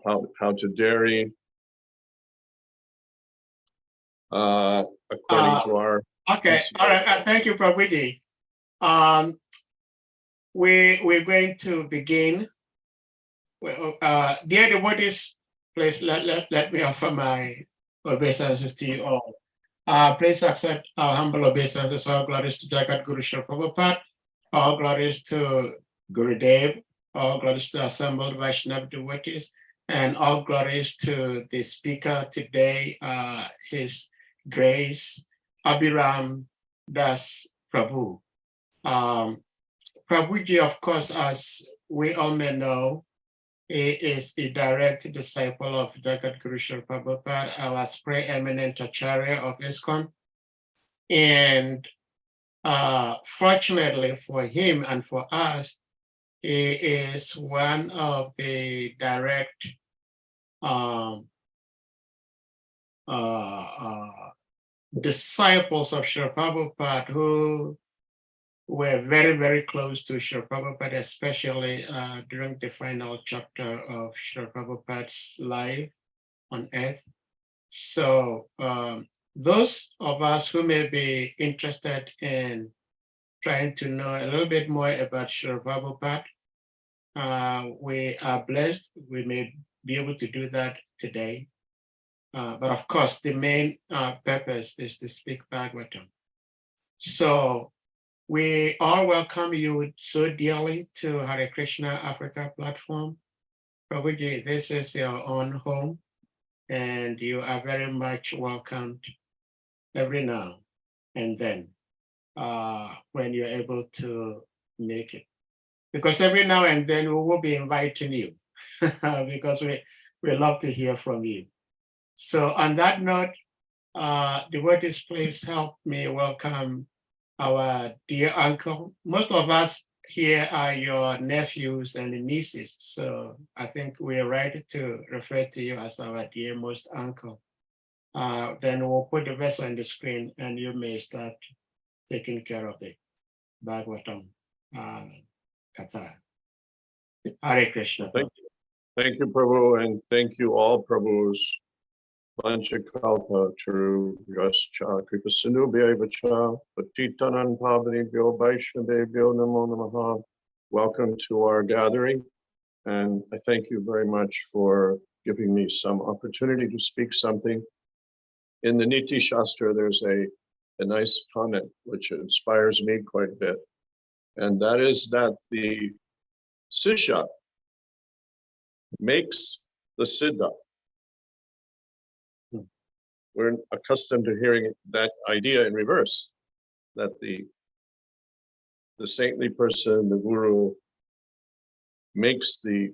how to dairy, according to our. Okay, all right. Thank you, Prabhuji. We're going to begin. Dear devotees, please let me offer my obeisances to you all. Please accept our humble obeisances. All glories to Jagat Guru Srila Prabhupada. All glories to Gurudev. All glories to assembled Vaishnava devotees. And all glories to the speaker today, His Grace Abhiram Das Prabhu. Prabhuji, of course, as we all may know, he is a direct disciple of Jagat Guru Srila Prabhupada, our preeminent Acharya of ISKCON. And fortunately for him and for us, he is one of the direct disciples of Srila Prabhupada who were very, very close to Srila Prabhupada, especially during the final chapter of Srila Prabhupada's life on earth. So those of us who may be interested in trying to know a little bit more about Srila Prabhupada, we are blessed. We may be able to do that today. But of course, the main purpose is to speak Bhagavatam. So we all welcome you so dearly to Hare Krishna Africa platform. Prabhuji, this is your own home, and you are very much welcomed every now and then when you're able to make it. Because every now and then we will be inviting you because we love to hear from you. So on that note, devotees, please help me welcome our dear uncle. Most of us here are your nephews and nieces, so I think we're right to refer to you as our dearest uncle. Then we'll put the verse on the screen and you may start taking care of the Bhagavatam Katha. Hare Krishna. Thank you, Prabhu, and thank you all Prabhus. Panchakalpa Churu Yascha Kripa Sindhu Bhayavacha Patitanan Pavani Vaishnavebhyo Namo Namaha. Welcome to our gathering, and I thank you very much for giving me some opportunity to speak something. In the Niti Shastra, there's a nice comment which inspires me quite a bit, and that is that the Sisha makes the Siddha. We're accustomed to hearing that idea in reverse, that the saintly person, the guru, makes the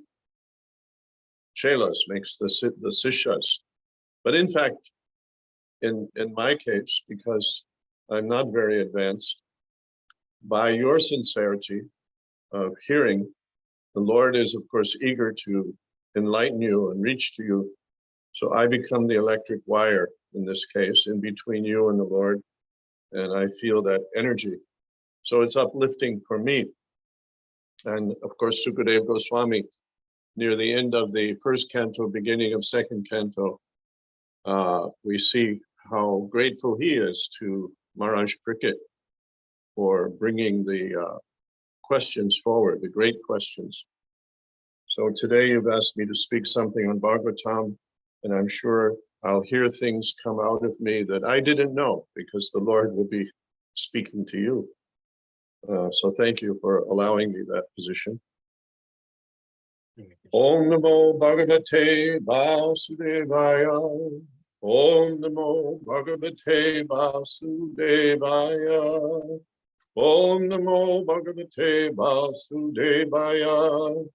chelas, makes the sishas. But in fact, in my case, because I'm not very advanced, by your sincerity of hearing, the Lord is, of course, eager to enlighten you and reach to you. So I become the electric wire, in this case, in between you and the Lord, and I feel that energy. So it's uplifting for me. And of course, Sukadeva Goswami, near the end of the first canto, beginning of second canto, we see how grateful he is to Maharaj Cricket for bringing the questions forward, the great questions. So today you've asked me to speak something on Bhagavatam, and I'm sure I'll hear things come out of me that I didn't know, because the Lord will be speaking to you. So thank you for allowing me that position. Om Namo Bhagavate Vasudevaya. Om Namo Bhagavate Vasudevaya. Om Namo Bhagavate Vasudevaya.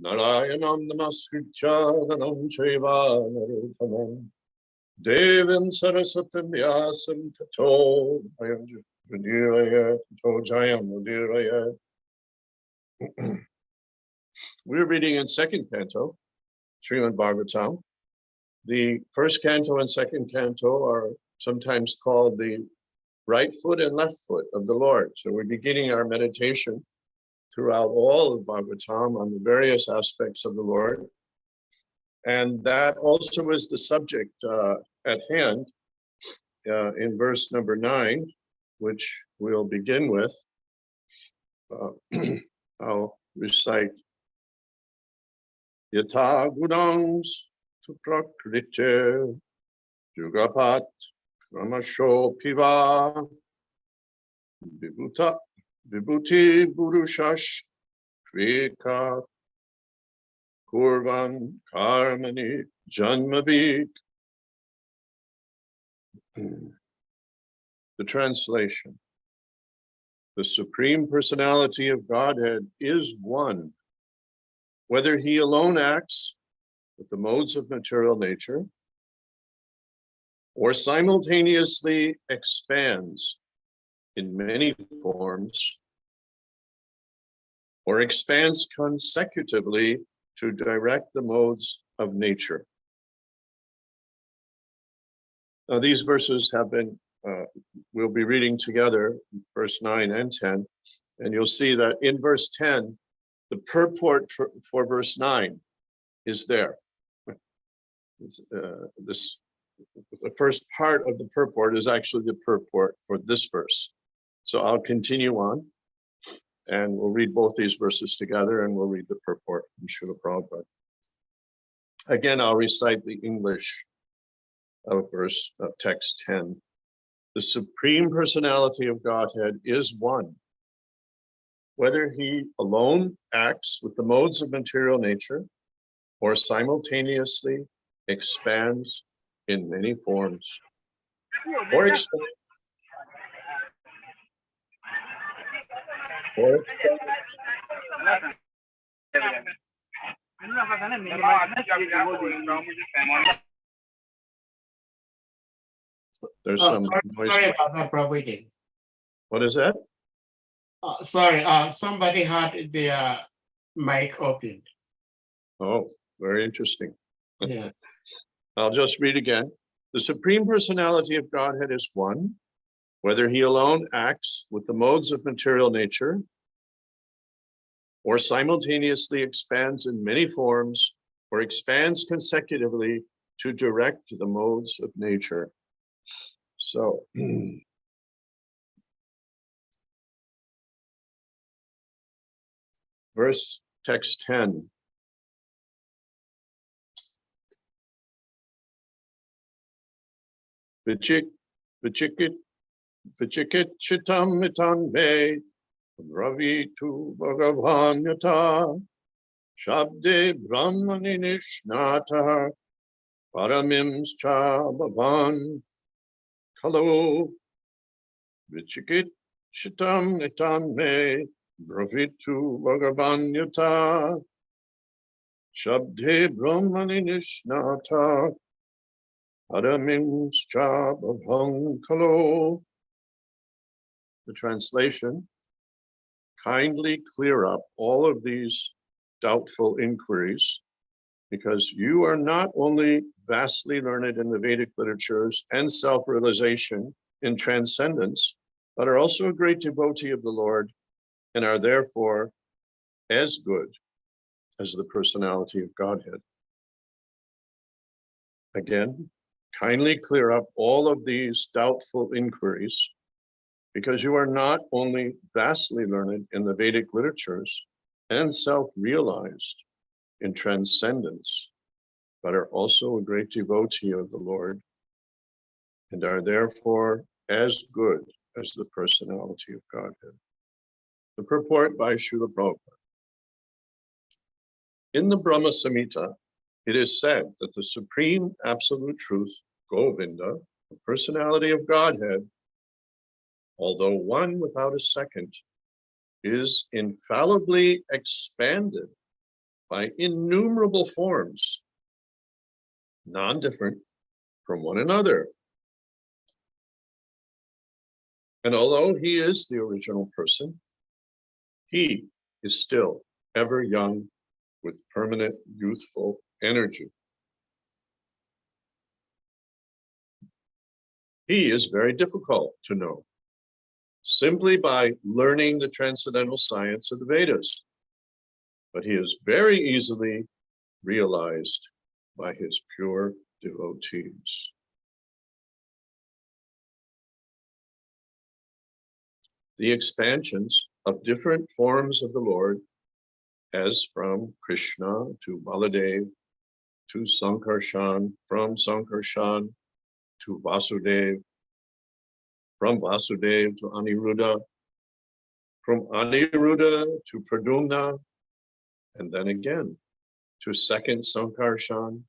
Narayanam Namaskritya Dhanam Chaiva Narottamam Devim Sarasatam Vyasam Tato Mudiraya Tato Jayam Mudiraya. We're reading in second canto, Srimad Bhagavatam. The first canto and second canto are sometimes called the right foot and left foot of the Lord. So we're beginning our meditation throughout all of Bhagavatam on the various aspects of the Lord. And that also is the subject at hand in verse number 9, which we'll begin with. I'll recite. Yata gunams tu prakrite jugapat kramasho piva vibhuti burushash krika kurvan karmani janmavik. The translation. The Supreme Personality of Godhead is one, whether he alone acts with the modes of material nature or simultaneously expands in many forms or expands consecutively to direct the modes of nature. Now, these verses have been, we'll be reading together, verse 9 and 10, and you'll see that in verse 10, the purport for verse 9 is there. The first part of the purport is actually the purport for this verse. So I'll continue on, and we'll read both these verses together, and we'll read the purport from Srila Prabhupada. Again, I'll recite the English of text 10. The Supreme Personality of Godhead is one, whether he alone acts with the modes of material nature or simultaneously expands in many forms or there's some noise. Sorry about that, Prabhu. What is that? Sorry, somebody had their mic opened. Oh, very interesting. Yeah. I'll just read again. The Supreme Personality of Godhead is one, whether he alone acts with the modes of material nature or simultaneously expands in many forms or expands consecutively to direct the modes of nature. So, verse text 10. Vichikit chitam mitan me ravi tu bhagavan yata shabde brahmani nishnata paramims cha bhavan kalo vichikit chitam mitan me ravi tu bhagavan yata shabde brahmani nishnata Adamim's job of hung kalo. The translation, kindly clear up all of these doubtful inquiries, because you are not only vastly learned in the Vedic literatures and self-realization in transcendence, but are also a great devotee of the Lord and are therefore as good as the personality of Godhead. Again, kindly clear up all of these doubtful inquiries, because you are not only vastly learned in the Vedic literatures and self-realized in transcendence, but are also a great devotee of the Lord and are therefore as good as the personality of Godhead. The purport by Srila Prabhupada. In the Brahma Samhita, it is said that the Supreme Absolute Truth, Govinda, the personality of Godhead, although one without a second, is infallibly expanded by innumerable forms, non-different from one another. And although he is the original person, he is still ever young with permanent youthful energy. He is very difficult to know simply by learning the transcendental science of the Vedas, but he is very easily realized by his pure devotees. The expansions of different forms of the Lord, as from Krishna to Baladev to Sankarshan, from Sankarshan to Vasudev, from Vasudev to Aniruddha, from Aniruddha to Pradyumna, and then again to second Sankarshan,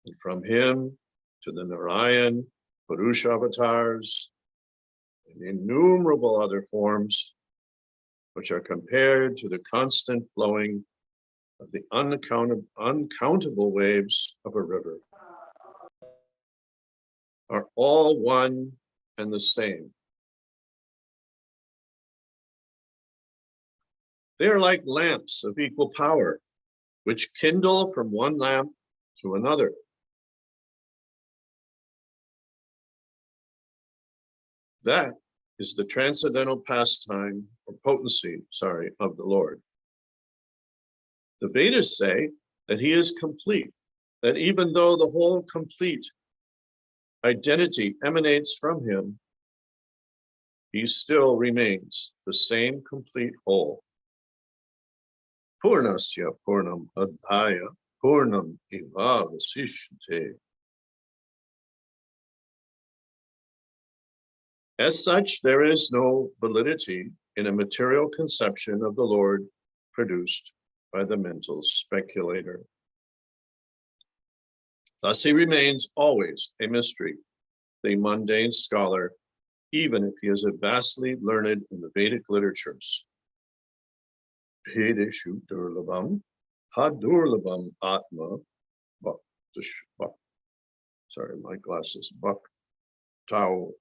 and from him to the Narayan, Purusha avatars, and innumerable other forms, which are compared to the constant flowing of the uncountable waves of a river, are all one and the same. They are like lamps of equal power, which kindle from one lamp to another. That is the transcendental pastime or potency, of the Lord. The Vedas say that he is complete, that even though the whole complete identity emanates from him, he still remains the same complete whole. Purnasya Purnam Adhaya Purnam Eva Vasishyate. As such, there is no validity in a material conception of the Lord produced by the mental speculator. Thus, he remains always a mystery, the mundane scholar, even if he is vastly learned in the Vedic literatures. Vedeshu durlabam, hadurlabam atma, sorry, my glasses, tau.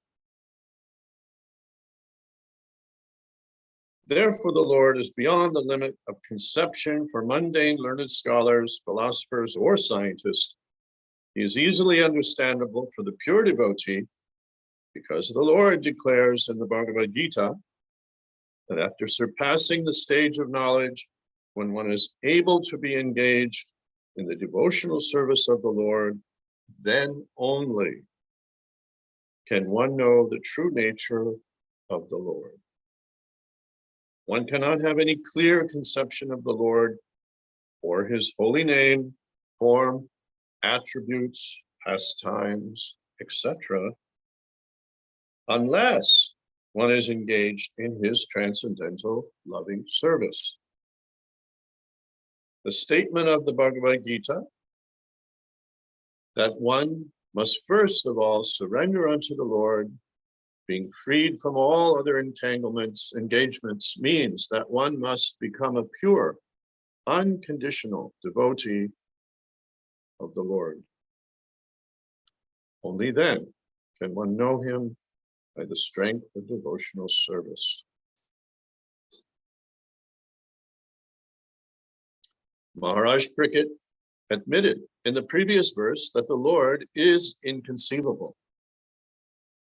Therefore, the Lord is beyond the limit of conception for mundane learned scholars, philosophers, or scientists. He is easily understandable for the pure devotee, because the Lord declares in the Bhagavad Gita that after surpassing the stage of knowledge, when one is able to be engaged in the devotional service of the Lord, then only can one know the true nature of the Lord. One cannot have any clear conception of the Lord or his holy name, form, attributes, pastimes, etc., unless one is engaged in his transcendental loving service. The statement of the Bhagavad Gita that one must first of all surrender unto the Lord, being freed from all other entanglements, engagements, means that one must become a pure, unconditional devotee of the Lord. Only then can one know him by the strength of devotional service. Maharaj Parikshit admitted in the previous verse that the Lord is inconceivable,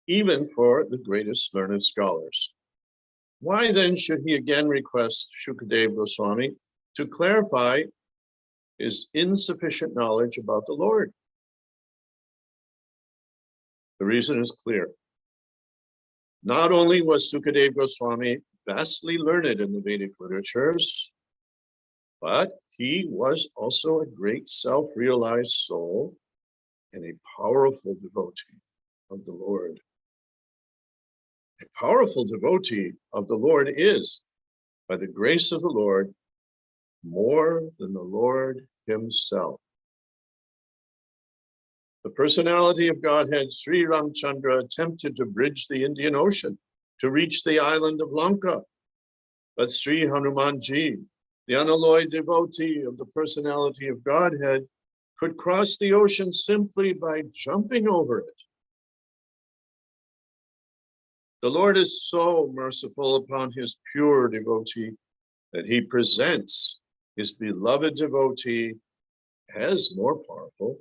even for the greatest learned scholars. Why then should he again request Shukadeva Goswami to clarify his insufficient knowledge about the Lord? The reason is clear. Not only was Shukadeva Goswami vastly learned in the Vedic literatures, but he was also a great self-realized soul and a powerful devotee of the Lord. A powerful devotee of the Lord is, by the grace of the Lord, more than the Lord himself. The personality of Godhead, Sri Ramchandra, attempted to bridge the Indian Ocean to reach the island of Lanka. But Sri Hanumanji, the unalloyed devotee of the personality of Godhead, could cross the ocean simply by jumping over it. The Lord is so merciful upon his pure devotee that he presents his beloved devotee as more powerful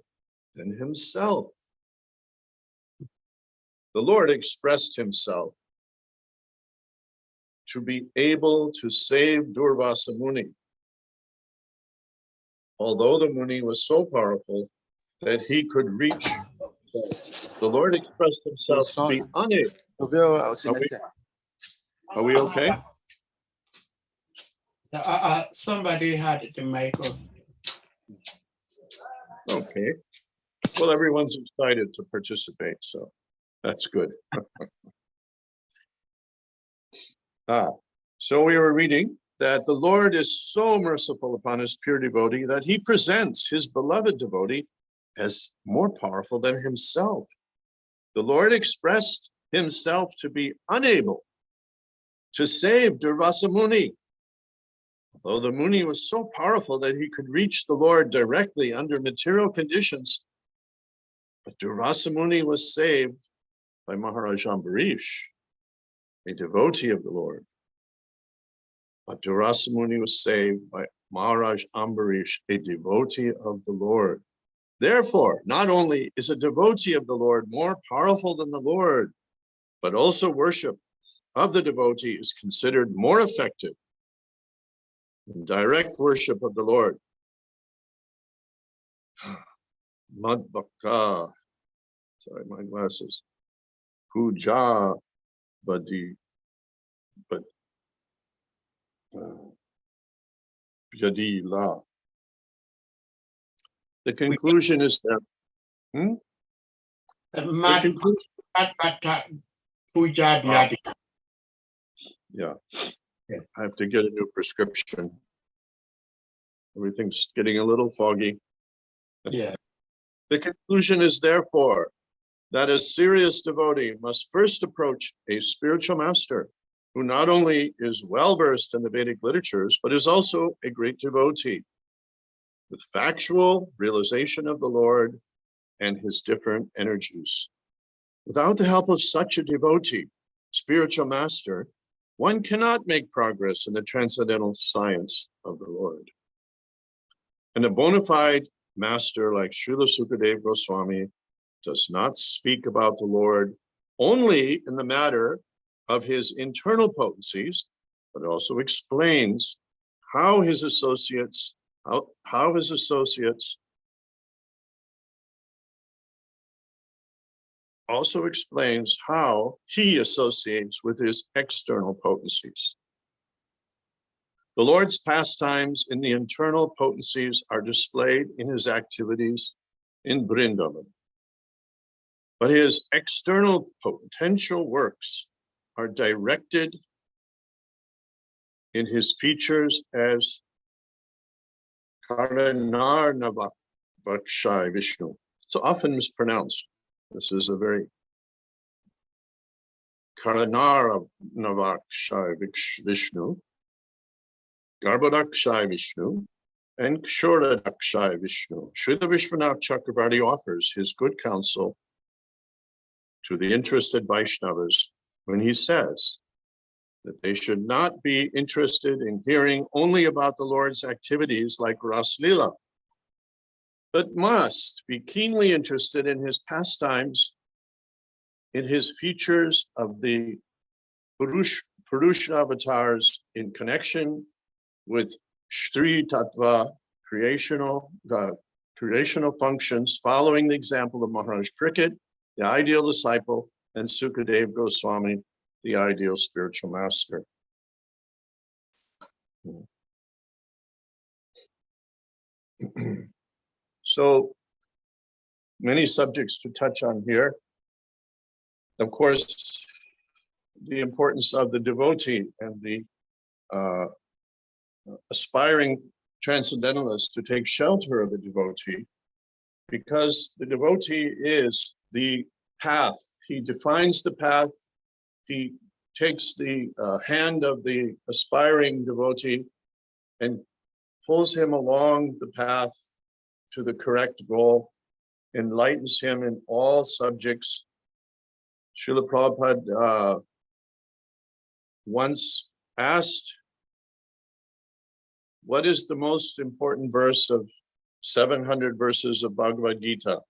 than himself. The Lord expressed himself to be able to save Durvasa Muni. although the Muni was so powerful that he could reach, the Lord expressed himself to be unable. Are we okay? Somebody had the mic on. Okay. Well, everyone's excited to participate, so that's good. So we were reading that the Lord is so merciful upon his pure devotee that he presents his beloved devotee as more powerful than himself. The Lord expressed himself to be unable to save Durvasa Muni, though the Muni was so powerful that he could reach the Lord directly under material conditions. But Durvasa Muni was saved by Maharaj Ambarish, a devotee of the Lord. But Durvasa Muni was saved by Maharaj Ambarish, a devotee of the Lord. Therefore, not only is a devotee of the Lord more powerful than the Lord, but also worship of the devotee is considered more effective than direct worship of the Lord. Madbhakta, sorry, my glasses. Puja Badi, but Yadila. The conclusion is that the conclusion, Puja Dhyadika. yeah, I have to get a new prescription. Everything's getting a little foggy. Yeah. The conclusion is therefore that a serious devotee must first approach a spiritual master who not only is well versed in the Vedic literatures, but is also a great devotee with factual realization of the Lord and his different energies. Without the help of such a devotee, spiritual master, one cannot make progress in the transcendental science of the Lord. And a bona fide master like Srila Sukadeva Goswami does not speak about the Lord only in the matter of his internal potencies, but also explains how his associates also explains how he associates with his external potencies. The Lord's pastimes in the internal potencies are displayed in his activities in Vrindavan. But his external potential works are directed in his features as Karnarnavakshay Vishnu. It's often mispronounced. This is a very Karnarnavakshay Vishnu, Garbhodakshay Vishnu, and Kshoradakshai Vishnu. Srila Vishwanath Chakravarti offers his good counsel to the interested Vaishnavas when he says that they should not be interested in hearing only about the Lord's activities like Ras Lila, but must be keenly interested in his pastimes, in his features of the Purusha avatars in connection with Sri Tattva creational functions, following the example of Maharaj Parikshit, the ideal disciple, and Sukadeva Goswami, the ideal spiritual master. So many subjects to touch on here. Of course, the importance of the devotee and the aspiring transcendentalist to take shelter of the devotee, because the devotee is the path. He defines the path. He takes the hand of the aspiring devotee and pulls him along the path to the correct goal, enlightens him in all subjects. Srila Prabhupada once asked, what is the most important verse of 700 verses of Bhagavad Gita?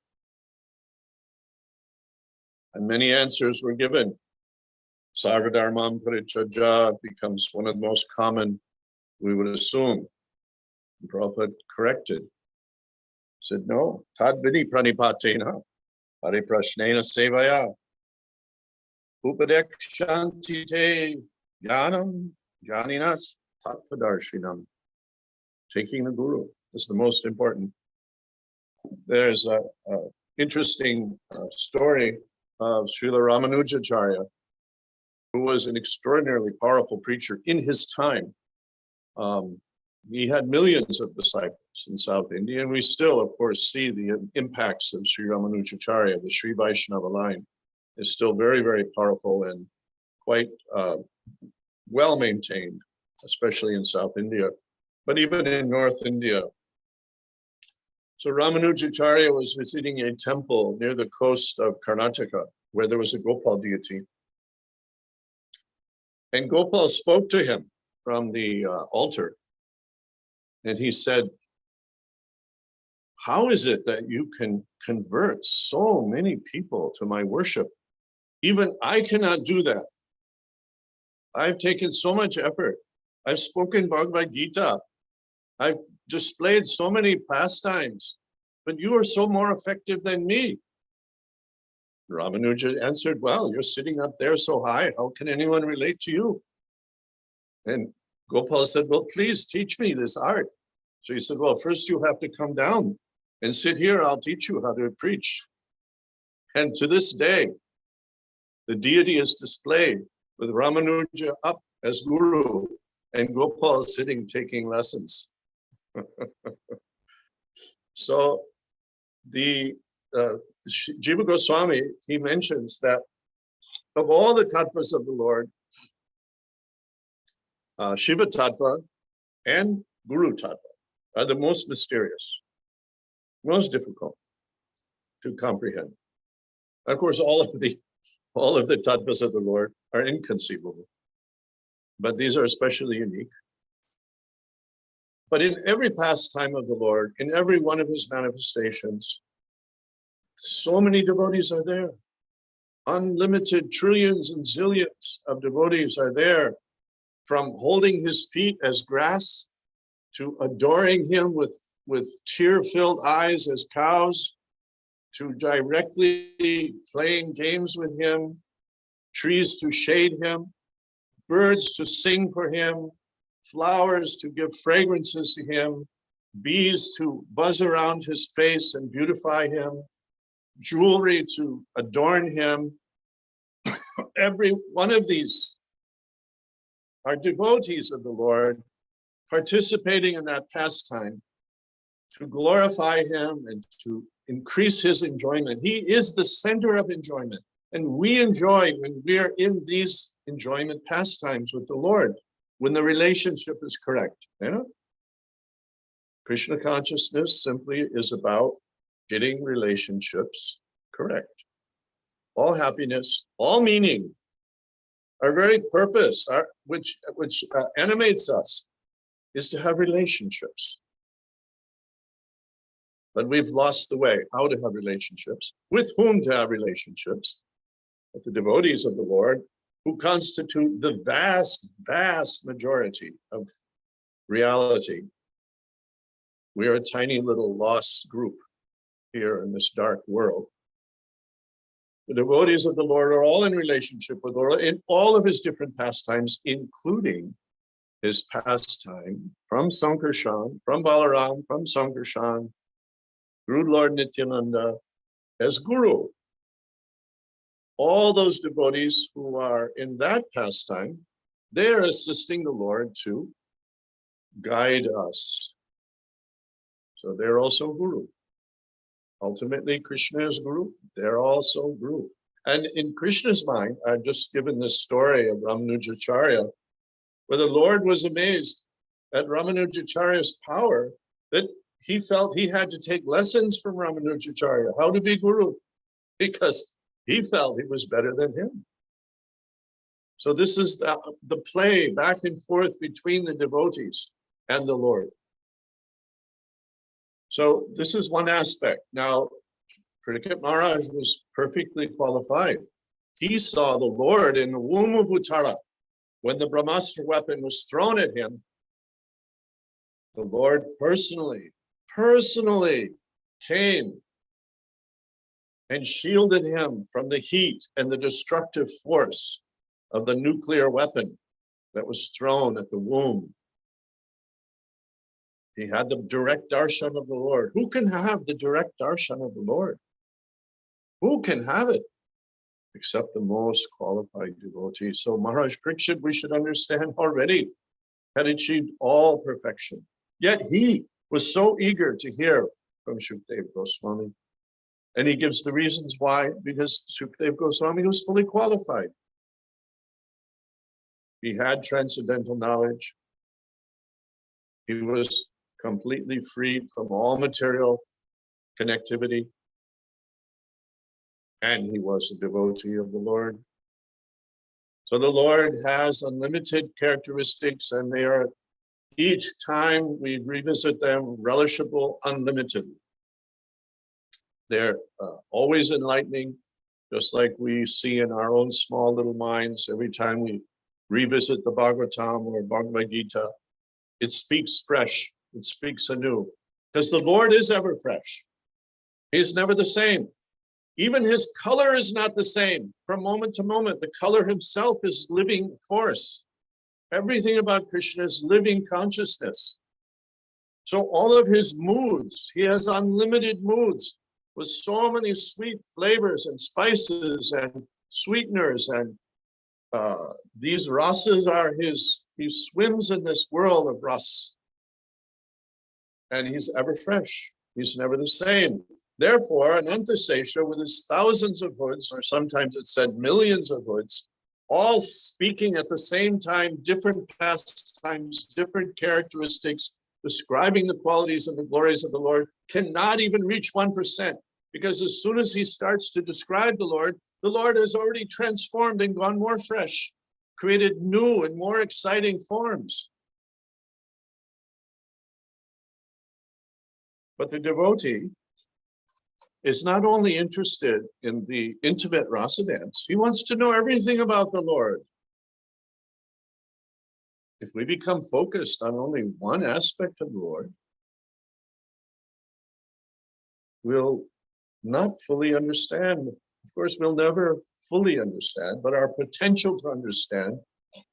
And many answers were given. Sarvadharmam Parichaja becomes one of the most common, we would assume. And Prabhupada corrected. Said, no, tadvidi pranipatena, pariprashnena sevaya, upadekshanti te jnanam janinas tattvadarshинam. Taking the guru is the most important. There's a interesting story of Srila Ramanujacharya, who was an extraordinarily powerful preacher in his time. He had millions of disciples in South India, and we still, of course, see the impacts of Sri Ramanujacharya. The Sri Vaishnava line is still very, very powerful and quite well maintained, especially in South India, but even in North India. So Ramanujacharya was visiting a temple near the coast of Karnataka, where there was a Gopal deity. And Gopal spoke to him from the altar. And he said, how is it that you can convert so many people to my worship? Even I cannot do that. I've taken so much effort. I've spoken Bhagavad Gita. I've displayed so many pastimes, but you are so more effective than me. Ramanuja answered, well, you're sitting up there so high. How can anyone relate to you? And Gopal said, well, please teach me this art. So he said, well, first you have to come down and sit here. I'll teach you how to preach. And to this day, the deity is displayed with Ramanuja up as guru and Gopal sitting taking lessons. So the Jiva Goswami, he mentions that of all the tattvas of the Lord, Shiva tattva and Guru tattva are the most mysterious, most difficult to comprehend. Of course, all of the tattvas of the Lord are inconceivable, but these are especially unique. But in every pastime of the Lord, in every one of his manifestations, so many devotees are there. Unlimited trillions and zillions of devotees are there, from holding his feet as grass to adoring him with tear-filled eyes as cows, to directly playing games with him, trees to shade him, birds to sing for him, flowers to give fragrances to him, bees to buzz around his face and beautify him, jewelry to adorn him. Every one of these are devotees of the Lord, participating in that pastime to glorify him and to increase his enjoyment. He is the center of enjoyment. And we enjoy when we're in these enjoyment pastimes with the Lord, when the relationship is correct. You know? Krishna consciousness simply is about getting relationships correct. All happiness, all meaning, our very purpose, which animates us, is to have relationships. But we've lost the way, how to have relationships, with whom to have relationships, with the devotees of the Lord, who constitute the vast, vast majority of reality. We are a tiny little lost group here in this dark world. The devotees of the Lord are all in relationship with the Lord in all of his different pastimes, including his pastime from Sankarshan, from Balaram, from Sankarshan, through Lord Nityananda as Guru. All those devotees who are in that pastime, they're assisting the Lord to guide us. So they're also Guru. Ultimately, Krishna is Guru. They're also Guru. And in Krishna's mind, I've just given this story of Ramanujacharya, where the Lord was amazed at Ramanujacharya's power, that he felt he had to take lessons from Ramanujacharya, how to be Guru, because he felt he was better than him. So this is the play back and forth between the devotees and the Lord. So this is one aspect. Now, Prithikat Maharaj was perfectly qualified. He saw the Lord in the womb of Uttara. When the Brahmastra weapon was thrown at him, the Lord personally came and shielded him from the heat and the destructive force of the nuclear weapon that was thrown at the womb. He had the direct darshan of the Lord. Who can have the direct darshan of the Lord? Who can have it? Except the most qualified devotee. So Maharaj Parikshit, we should understand, already had achieved all perfection. Yet he was so eager to hear from Shukdev Goswami. And he gives the reasons why, because Shukdev Goswami was fully qualified. He had transcendental knowledge. He was completely freed from all material connectivity. And he was a devotee of the Lord. So the Lord has unlimited characteristics, and they are, each time we revisit them, relishable unlimitedly. They're always enlightening, just like we see in our own small little minds every time we revisit the Bhagavatam or Bhagavad Gita. It speaks fresh, it speaks anew, because the Lord is ever fresh. He's never the same. Even his color is not the same from moment to moment. The color himself is living force. Everything about Krishna is living consciousness. So all of his moods, he has unlimited moods with so many sweet flavors and spices and sweeteners. And these rasas are his, he swims in this world of ras. And he's ever fresh. He's never the same. Therefore, an Antasesha with his thousands of hoods, or sometimes it's said millions of hoods, all speaking at the same time, different pastimes, different characteristics, describing the qualities and the glories of the Lord, cannot even reach 1%. Because as soon as he starts to describe the Lord has already transformed and gone more fresh, created new and more exciting forms. But the devotee is not only interested in the intimate rasa dance, he wants to know everything about the Lord. If we become focused on only one aspect of the Lord, we'll not fully understand. Of course, we'll never fully understand, but our potential to understand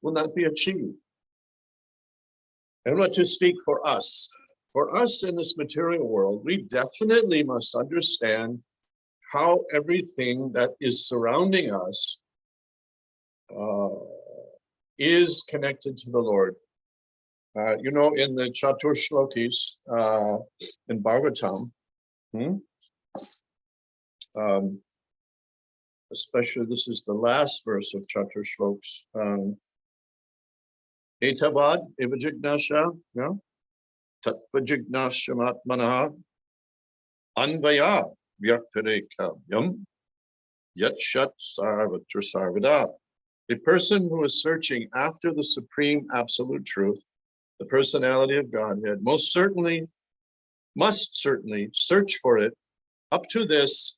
will not be achieved. And what to speak for us? For us in this material world, we definitely must understand how everything that is surrounding us is connected to the Lord. You know, in the Chatur Shlokis in Bhagavatam, especially this is the last verse of Chatur Shloks. Etavad evajignasha, Tatvajignasamatmanaha Anvaya Vyaktarekavyam Yatshat Sarvatra Sarvada. A person who is searching after the supreme absolute truth, the personality of Godhead, must certainly search for it up to this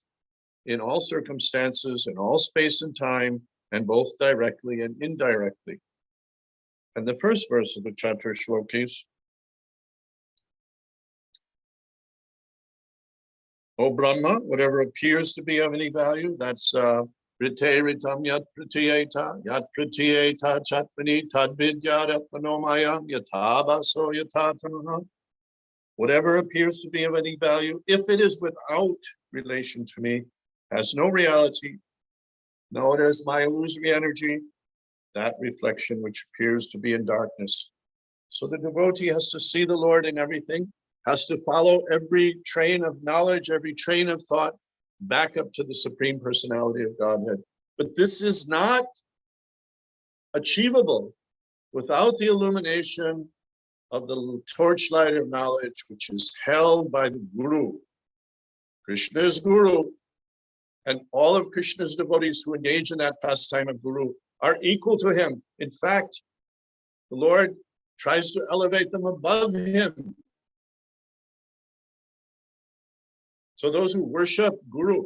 in all circumstances, in all space and time, and both directly and indirectly. And the first verse of the Chatur Shlokis, O Brahma, whatever appears to be of any value, that's Rite Ritam Yat Pratyeta, Yat Pratyeta Chatmani Tadvidya Ratmanomayam Yatabaso Yatatamaha. Whatever appears to be of any value, if it is without relation to me, has no reality, no, it is my illusory energy, that reflection which appears to be in darkness. So the devotee has to see the Lord in everything, has to follow every train of knowledge, every train of thought, back up to the Supreme Personality of Godhead. But this is not achievable without the illumination of the torchlight of knowledge, which is held by the Guru. Krishna is Guru, and all of Krishna's devotees who engage in that pastime of Guru are equal to him. In fact, the Lord tries to elevate them above him. So those who worship Guru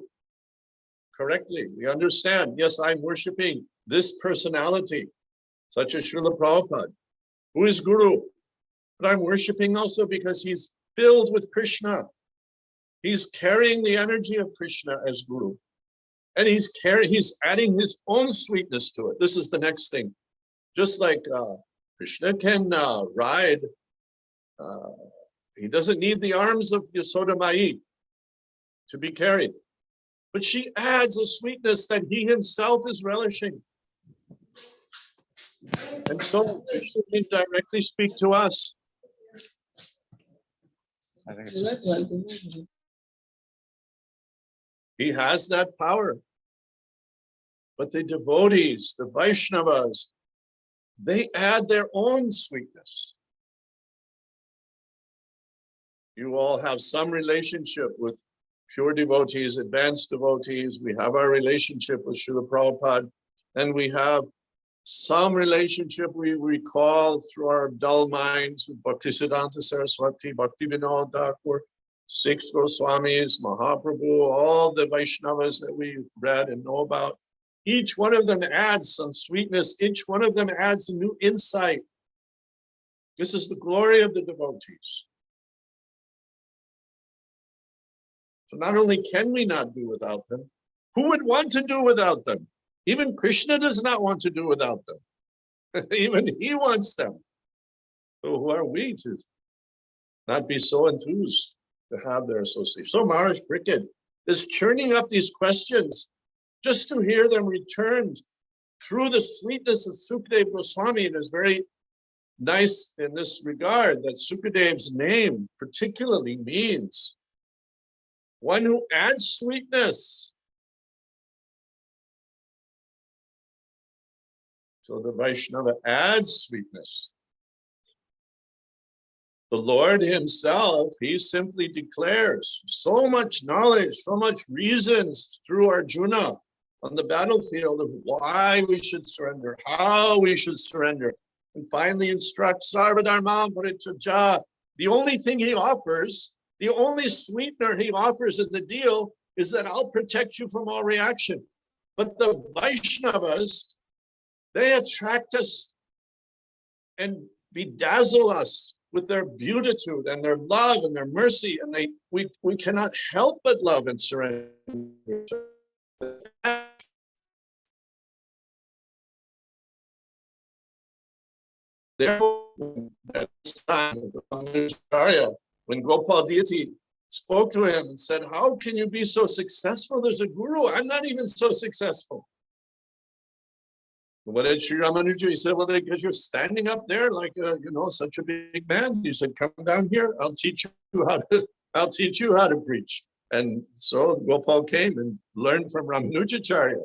correctly, we understand, yes, I'm worshiping this personality, such as Srila Prabhupada, who is Guru, but I'm worshiping also because he's filled with Krishna. He's carrying the energy of Krishna as guru. And he's adding his own sweetness to it. This is the next thing. Just like Krishna can ride, he doesn't need the arms of Yasoda Mai to be carried. But she adds a sweetness that he himself is relishing. And so Krishna can directly speak to us. He has that power. But the devotees, the Vaishnavas, they add their own sweetness. You all have some relationship with pure devotees, advanced devotees. We have our relationship with Srila Prabhupada, and we have some relationship we recall through our dull minds with Bhaktisiddhanta Saraswati, Bhaktivinoda Thakur, six Goswamis, Mahaprabhu, all the Vaishnavas that we've read and know about. Each one of them adds some sweetness. Each one of them adds a new insight. This is the glory of the devotees. So not only can we not do without them, who would want to do without them? Even Krishna does not want to do without them. Even he wants them. So who are we to not be so enthused to have their association? So Maharaj Parikshit is churning up these questions just to hear them returned through the sweetness of Sukadeva Goswami. It is very nice in this regard that Sukadev's name particularly means one who adds sweetness. So the Vaishnava adds sweetness. The Lord himself, he simply declares so much knowledge, so much reasons through Arjuna on the battlefield of why we should surrender, how we should surrender, and finally instructs Sarvadharma Parityajya. The only thing he offers, the only sweetener he offers in the deal is that I'll protect you from all reaction. But the Vaishnavas, they attract us and bedazzle us with their beatitude and their love and their mercy, and we cannot help but love and surrender. Therefore, at this time, when Gopal deity spoke to him and said, how can you be so successful? There's a guru. I'm not even so successful. What did Sri Ramanuja? He said, well, because you're standing up there like such a big man. He said, come down here. I'll teach you how to preach. And so Gopal came and learned from Ramanujacharya.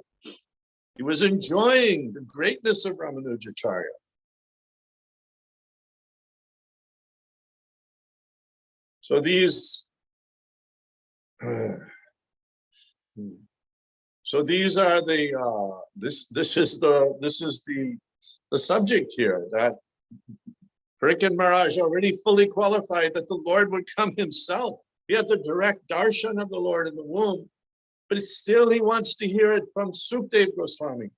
He was enjoying the greatness of Ramanujacharya. So these are the this is the subject here, that Parikshit Maharaj already fully qualified that the Lord would come himself. He had the direct darshan of the Lord in the womb, but still he wants to hear it from Sukadeva Goswami,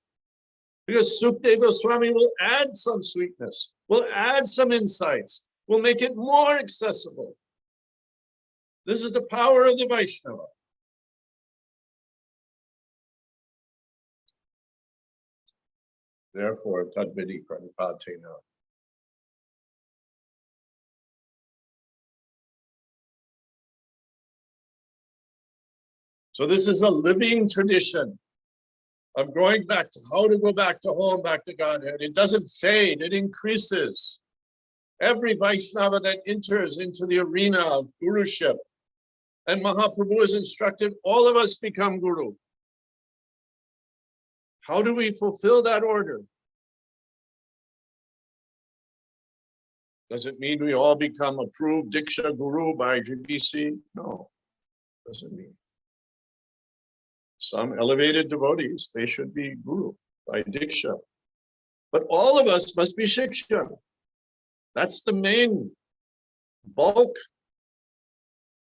because Sukadeva Goswami will add some sweetness, will add some insights, will make it more accessible. This is the power of the Vaishnava. Therefore, tadvidi pranipatena. So this is a living tradition of going back to how to go back to home, back to Godhead. It doesn't fade, it increases. Every Vaishnava that enters into the arena of guruship, and Mahaprabhu has instructed, all of us become guru. How do we fulfill that order? Does it mean we all become approved Diksha Guru by GBC? No, doesn't mean. Some elevated devotees, they should be Guru by Diksha. But all of us must be Shiksha. That's the main bulk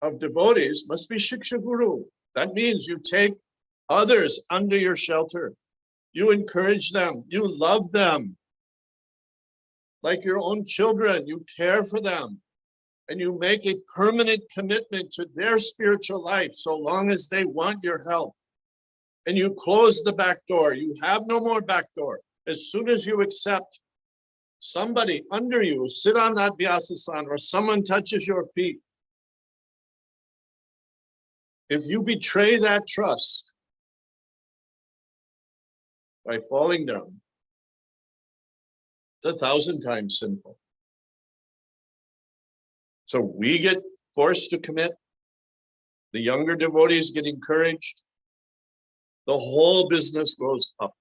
of devotees, must be Shiksha Guru. That means you take others under your shelter. You encourage them, you love them. Like your own children, you care for them. and you make a permanent commitment to their spiritual life so long as they want your help, and you close the back door, you have no more back door. As soon as you accept somebody under you, sit on that Vyasasan, or someone touches your feet, if you betray that trust by falling down, it's 1,000 times sinful. So we get forced to commit. The younger devotees get encouraged. The whole business goes up.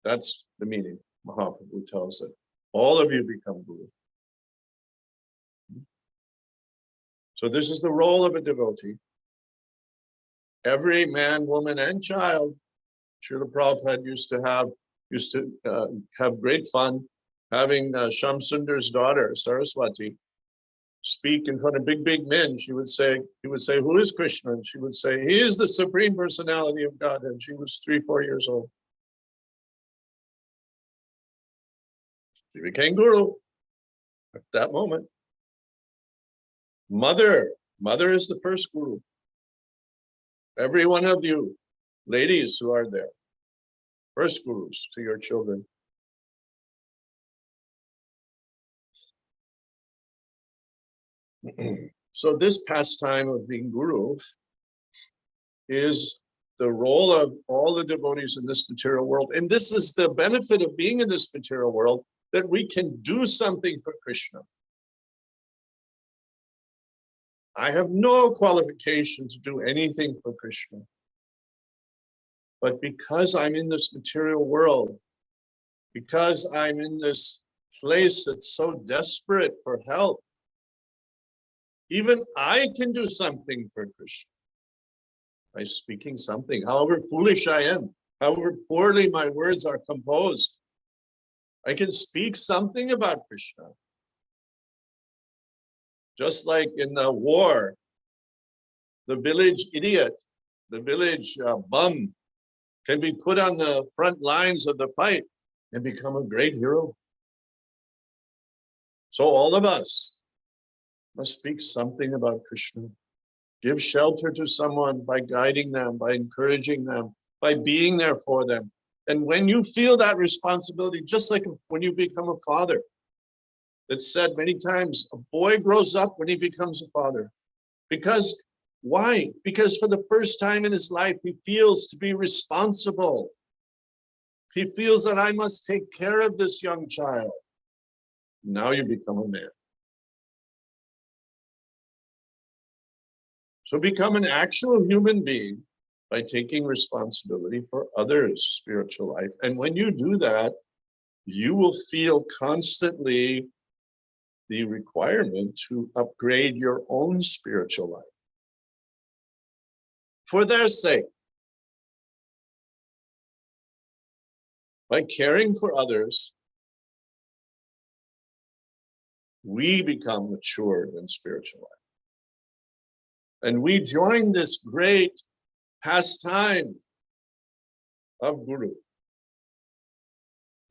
That's the meaning. Mahaprabhu tells it. All of you become guru. So this is the role of a devotee. Every man, woman, and child, Srila Prabhupada used to have great fun having Shamsundar's daughter, Saraswati, speak in front of big men. He would say, who is Krishna? And she would say, he is the Supreme Personality of God. And she was 3-4 years old. She became guru at that moment. Mother is the first guru. Every one of you, ladies who are there, first gurus to your children. So this pastime of being guru is the role of all the devotees in this material world. And this is the benefit of being in this material world, that we can do something for Krishna. I have no qualification to do anything for Krishna. But because I'm in this material world, because I'm in this place that's so desperate for help, even I can do something for Krishna by speaking something, however foolish I am, however poorly my words are composed. I can speak something about Krishna. Just like in the war, the village idiot, the village bum can be put on the front lines of the fight and become a great hero. So all of us must speak something about Krishna. Give shelter to someone by guiding them, by encouraging them, by being there for them. And when you feel that responsibility, just like when you become a father, it's said many times, a boy grows up when he becomes a father. Because, why? Because for the first time in his life, he feels to be responsible. He feels that I must take care of this young child. Now you become a man. So become an actual human being by taking responsibility for others' spiritual life. And when you do that, you will feel constantly the requirement to upgrade your own spiritual life for their sake. By caring for others, we become matured in spiritual life. And we join this great pastime of Guru.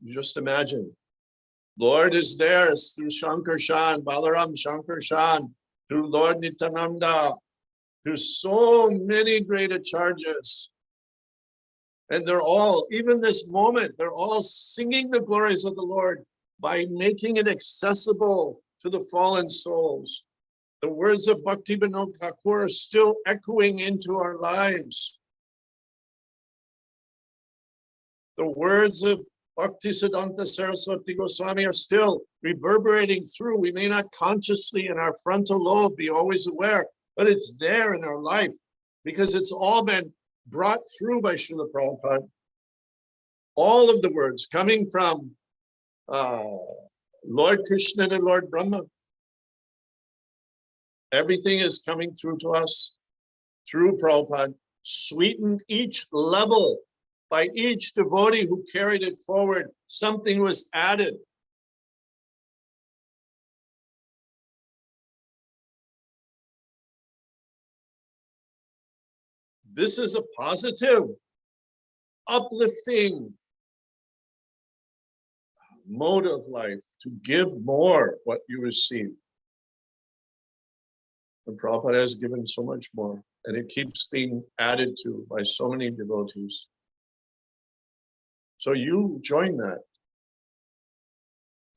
Just imagine, Lord is there through Shankarshan, Balaram Shankarshan, through Lord Nityananda, through so many great acharyas. And they're all, even this moment, they're all singing the glories of the Lord by making it accessible to the fallen souls. The words of Bhakti Vinod Thakur are still echoing into our lives. The words of Bhakti Siddhanta Saraswati Goswami are still reverberating through. We may not consciously in our frontal lobe be always aware, but it's there in our life because it's all been brought through by Srila Prabhupada. All of the words coming from Lord Krishna to Lord Brahma. Everything is coming through to us through Prabhupada, sweetened each level by each devotee who carried it forward. Something was added. This is a positive, uplifting mode of life, to give more what you receive. And Prabhupada has given so much more, and it keeps being added to by so many devotees. So you join that.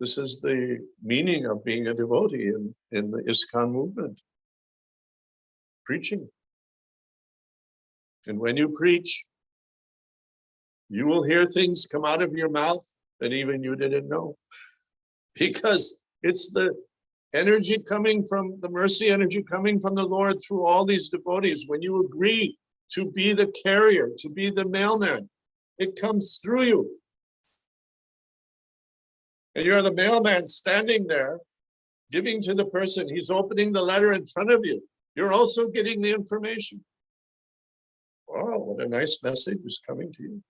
This is the meaning of being a devotee in the ISKCON movement. Preaching. And when you preach, you will hear things come out of your mouth that even you didn't know. Because it's the energy coming from, the mercy energy coming from the Lord through all these devotees. When you agree to be the carrier, to be the mailman, it comes through you. And you're the mailman standing there, giving to the person. He's opening the letter in front of you. You're also getting the information. Wow, what a nice message is coming to you.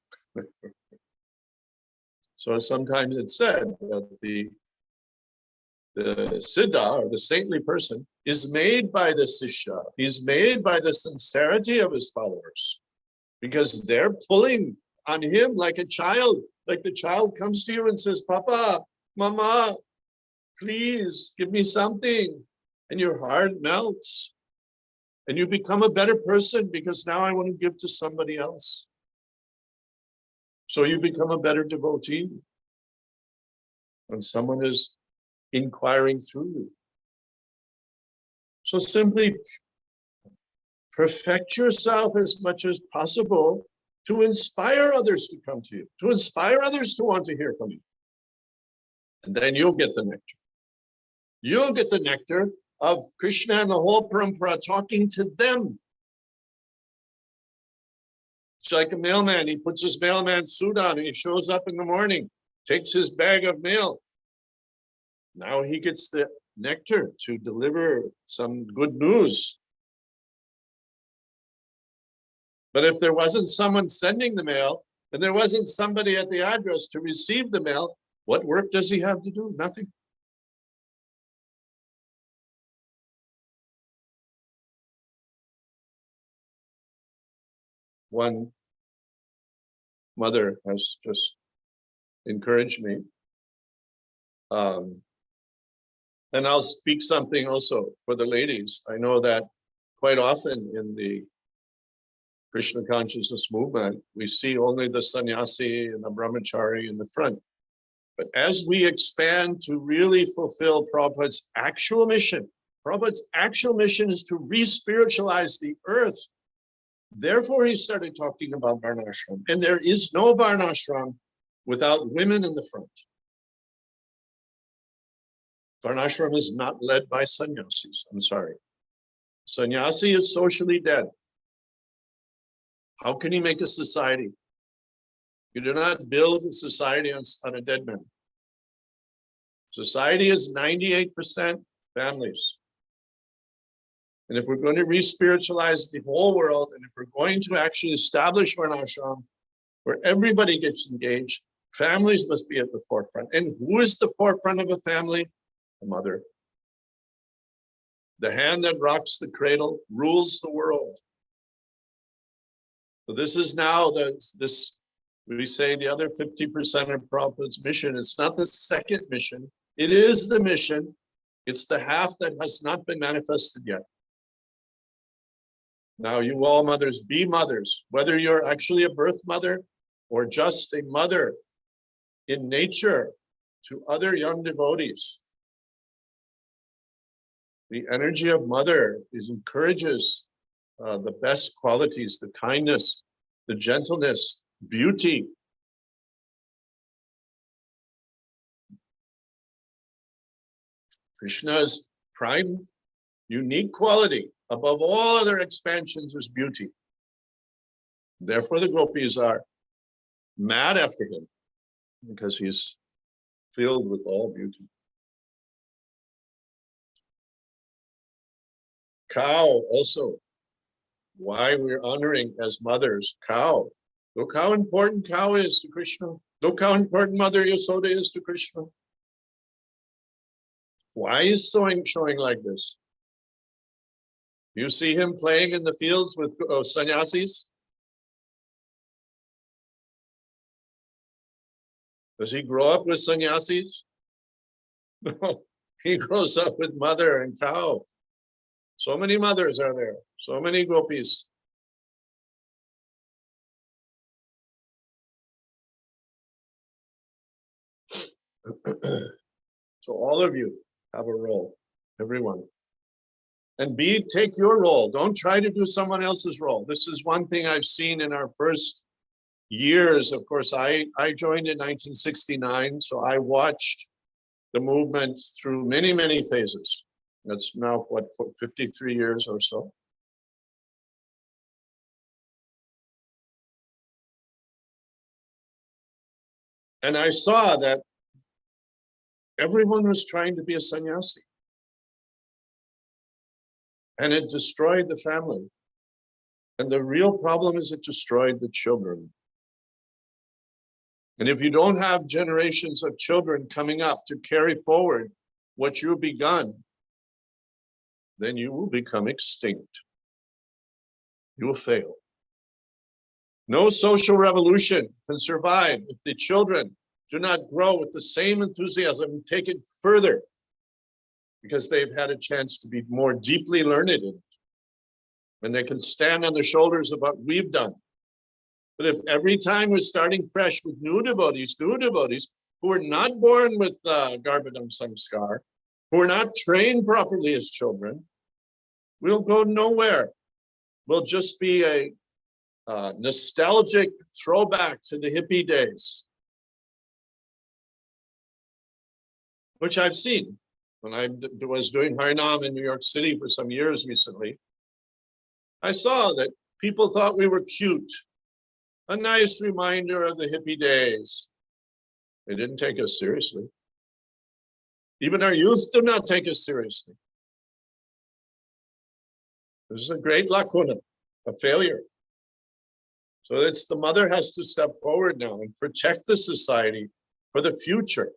So sometimes it's said that the siddha, or the saintly person, is made by the sishya. He's made by the sincerity of his followers, because they're pulling on him like a child. Like the child comes to you and says, Papa, Mama, please give me something. And your heart melts. And you become a better person because now I want to give to somebody else. So you become a better devotee when someone is inquiring through you. So simply perfect yourself as much as possible to inspire others to come to you, to inspire others to want to hear from you. And then you'll get the nectar. You'll get the nectar of Krishna and the whole parampara talking to them. It's like a mailman. He puts his mailman suit on and he shows up in the morning, takes his bag of mail. Now he gets the nectar to deliver some good news. But if there wasn't someone sending the mail, and there wasn't somebody at the address to receive the mail, what work does he have to do? Nothing. One mother has just encouraged me. And I'll speak something also for the ladies. I know that quite often in the Krishna consciousness movement, we see only the sannyasi and the brahmachari in the front. But as we expand to really fulfill Prabhupada's actual mission is to re-spiritualize the earth. Therefore, he started talking about varnashram. And there is no varnashram without women in the front. Varnashram is not led by sannyasis. I'm sorry. Sannyasi is socially dead. How can he make a society? You do not build a society on a dead man. Society is 98% families. And if we're going to re-spiritualize the whole world, and if we're going to actually establish varnashram where everybody gets engaged, families must be at the forefront. And who is the forefront of a family? The mother. The hand that rocks the cradle rules the world. So this is now we say the other 50% of Prabhupada's mission. It's not the second mission. It is the mission. It's the half that has not been manifested yet. Now you all mothers, be mothers, whether you're actually a birth mother or just a mother in nature to other young devotees. The energy of mother encourages the best qualities, the kindness, the gentleness, beauty. Krishna's prime unique quality above all other expansions is beauty. Therefore, the gopis are mad after him because he's filled with all beauty. Cow also. Why we're honoring as mothers, cow. Look how important cow is to Krishna. Look how important Mother Yasoda is to Krishna. Why is showing like this? You see him playing in the fields with sannyasis? Does he grow up with sannyasis? No, he grows up with mother and cow. So many mothers are there, so many gopis. So all of you have a role, everyone. And take your role. Don't try to do someone else's role. This is one thing I've seen in our first years. Of course, I joined in 1969, so I watched the movement through many, many phases. That's now, what, 53 years or so. And I saw that everyone was trying to be a sannyasi. And it destroyed the family. And the real problem is it destroyed the children. And if you don't have generations of children coming up to carry forward what you've begun, then you will become extinct. You will fail. No social revolution can survive if the children do not grow with the same enthusiasm and take it further, because they've had a chance to be more deeply learned in it. And they can stand on the shoulders of what we've done. But if every time we're starting fresh with new devotees who are not born with Garbhadam Samskar, who are not trained properly as children, we'll go nowhere. We'll just be a nostalgic throwback to the hippie days, which I've seen. When I was doing Harinam in New York City for some years recently, I saw that people thought we were cute. A nice reminder of the hippie days. They didn't take us seriously. Even our youth do not take us seriously. This is a great lacuna, a failure. So it's the mother has to step forward now and protect the society for the future.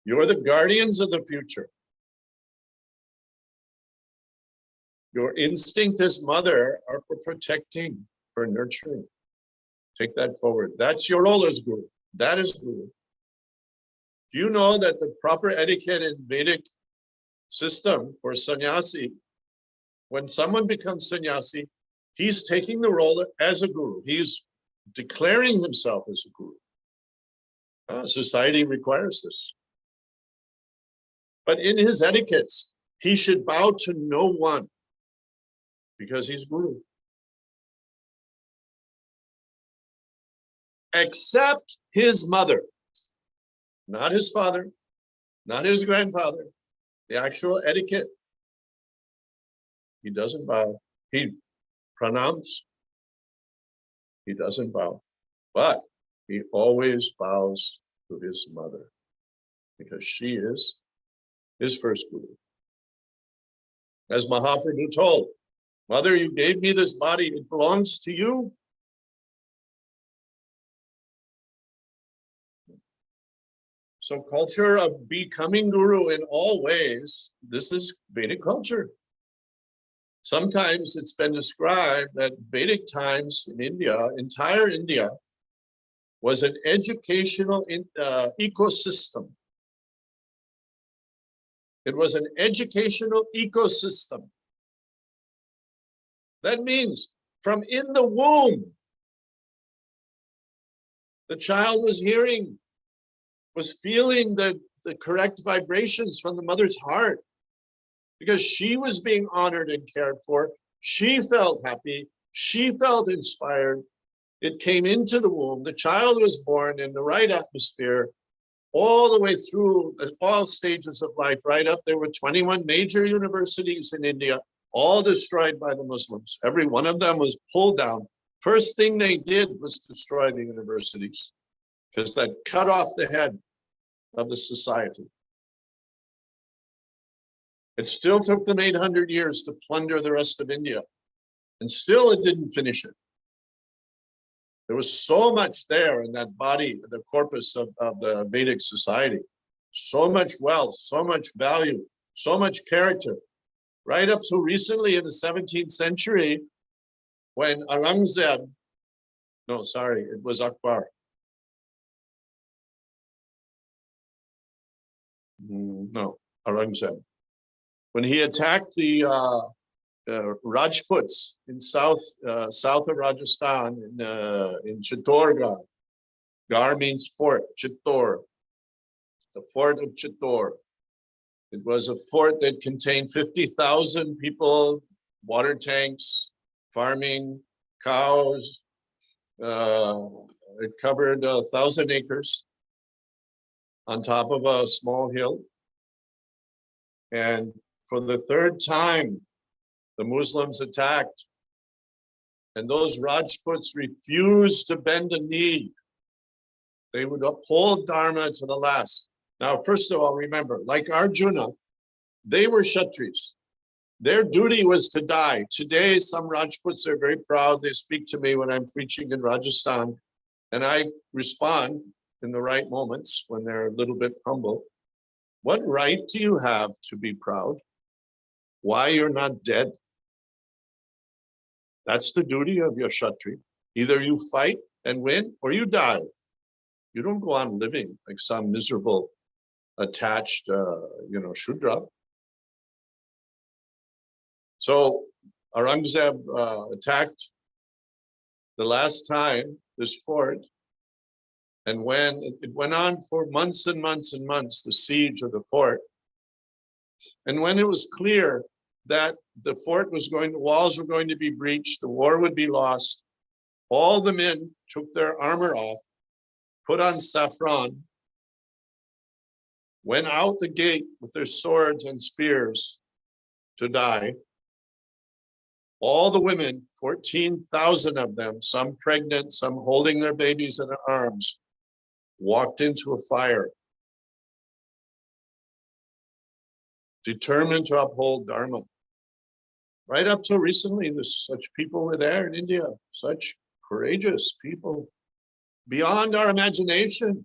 You're the guardians of the future. Your instinct as mother are for protecting, for nurturing. Take that forward. That's your role as guru. That is guru. Do you know that the proper etiquette in Vedic system for sannyasi, when someone becomes sannyasi, he's taking the role as a guru. He's declaring himself as a guru. Society requires this. But in his etiquettes, he should bow to no one because he's guru. Except his mother, not his father, not his grandfather, the actual etiquette. He doesn't bow. He pranams. He doesn't bow. But he always bows to his mother because she is his first guru. As Mahaprabhu told, Mother, you gave me this body, it belongs to you. So culture of becoming guru in all ways, this is Vedic culture. Sometimes it's been described that Vedic times in India, entire India, was an educational ecosystem. It was an educational ecosystem. That means from in the womb, the child was hearing, was feeling the correct vibrations from the mother's heart because she was being honored and cared for. She felt happy. She felt inspired. It came into the womb. The child was born in the right atmosphere all the way through all stages of life, right up. There were 21 major universities in India, all destroyed by the Muslims. Every one of them was pulled down. First thing they did was destroy the universities because that cut off the head of the society. It still took them 800 years to plunder the rest of India, and still it didn't finish it. There was so much there in that body, the corpus of the Vedic society, so much wealth, so much value, so much character. Right up to recently in the 17th century, when Aurangzeb No, sorry, it was Akbar. No, Aurangzeb. When he attacked the Rajputs in south of Rajasthan in Chittorgarh. Gar means fort, Chittor, the fort of Chittor. It was a fort that contained 50,000 people, water tanks, farming, cows. It covered 1,000 acres on top of a small hill. And for the third time, the Muslims attacked. And those Rajputs refused to bend a knee. They would uphold Dharma to the last. Now, first of all, remember, like Arjuna, they were Kshatris. Their duty was to die. Today, some Rajputs are very proud. They speak to me when I'm preaching in Rajasthan, and I respond in the right moments when they're a little bit humble. What right do you have to be proud? Why you're not dead? That's the duty of your Kshatri. Either you fight and win, or you die. You don't go on living like some miserable, attached, Shudra. So Aurangzeb attacked the last time this fort, and when it went on for months and months and months, the siege of the fort, and when it was clear that the fort was walls were going to be breached, the war would be lost, all the men took their armor off, put on saffron, went out the gate with their swords and spears to die. All the women, 14,000 of them, some pregnant, some holding their babies in their arms, walked into a fire, determined to uphold Dharma. Right up till recently, such people were there in India, such courageous people, beyond our imagination.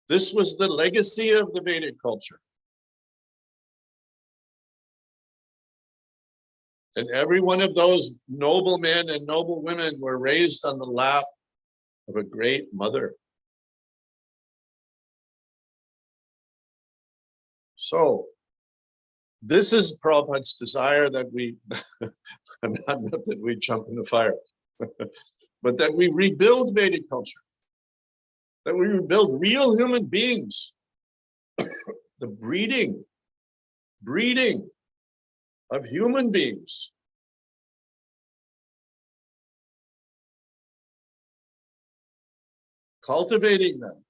This was the legacy of the Vedic culture. And every one of those noble men and noble women were raised on the lap of a great mother. So, this is Prabhupada's desire that we, not that we jump in the fire, but that we rebuild Vedic culture, that we rebuild real human beings, the breeding of human beings. Cultivating them.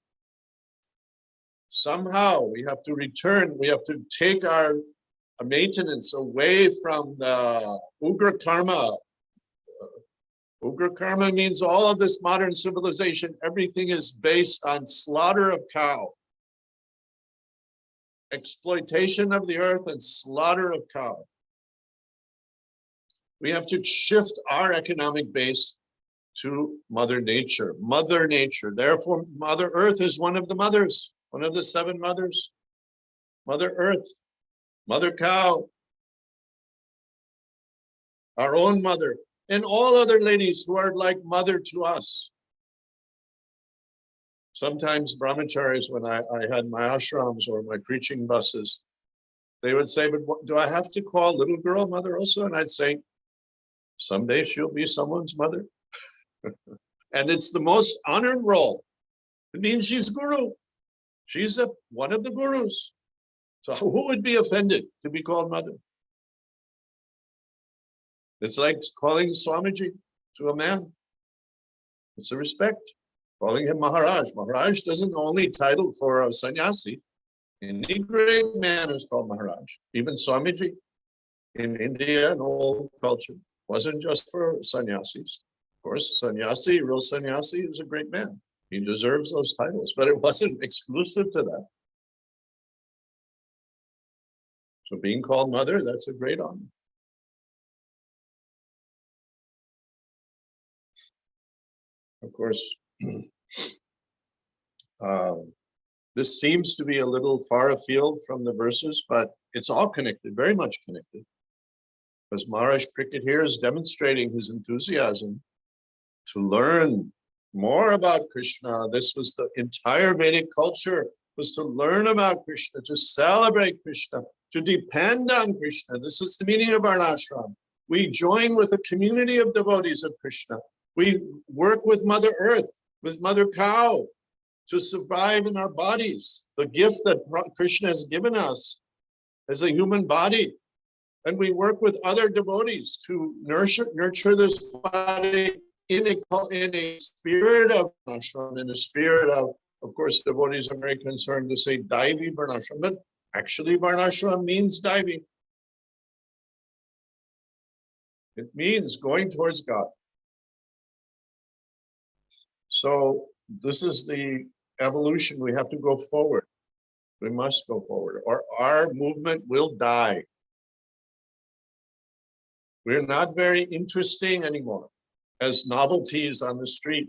Somehow we have to return, we have to take our maintenance away from the Ugra Karma. Ugra Karma means all of this modern civilization, everything is based on slaughter of cow. Exploitation of the earth and slaughter of cow. We have to shift our economic base to Mother Nature. Mother Nature. Therefore, Mother Earth is one of the mothers, one of the 7 mothers. Mother Earth, Mother Cow, our own mother, and all other ladies who are like mother to us. Sometimes brahmacharis, when I had my ashrams or my preaching buses, they would say, but do I have to call little girl mother also? And I'd say, someday she'll be someone's mother. And it's the most honored role. It means she's guru. She's one of the gurus. So who would be offended to be called mother? It's like calling Swamiji to a man. It's a respect. Calling him Maharaj. Maharaj doesn't only title for a sannyasi. Any great man is called Maharaj. Even Swamiji in India and old culture wasn't just for sannyasis. Of course, sannyasi, real sannyasi, is a great man. He deserves those titles, but it wasn't exclusive to that. So being called mother, that's a great honor. Of course, this seems to be a little far afield from the verses, but it's all connected, very much connected. Because Maharaj Prickett here is demonstrating his enthusiasm to learn more about Krishna. This was the entire Vedic culture, was to learn about Krishna, to celebrate Krishna, to depend on Krishna. This is the meaning of our ashram. We join with a community of devotees of Krishna. We work with Mother Earth, with Mother Cow, to survive in our bodies, the gift that Krishna has given us as a human body. And we work with other devotees to nurture this body in a spirit of ashram, in a spirit of course, devotees are very concerned to say Daivi Varnashram, but actually Varnashram means Daivi. It means going towards God. So this is the evolution. We have to go forward. We must go forward, or our movement will die. We're not very interesting anymore as novelties on the street.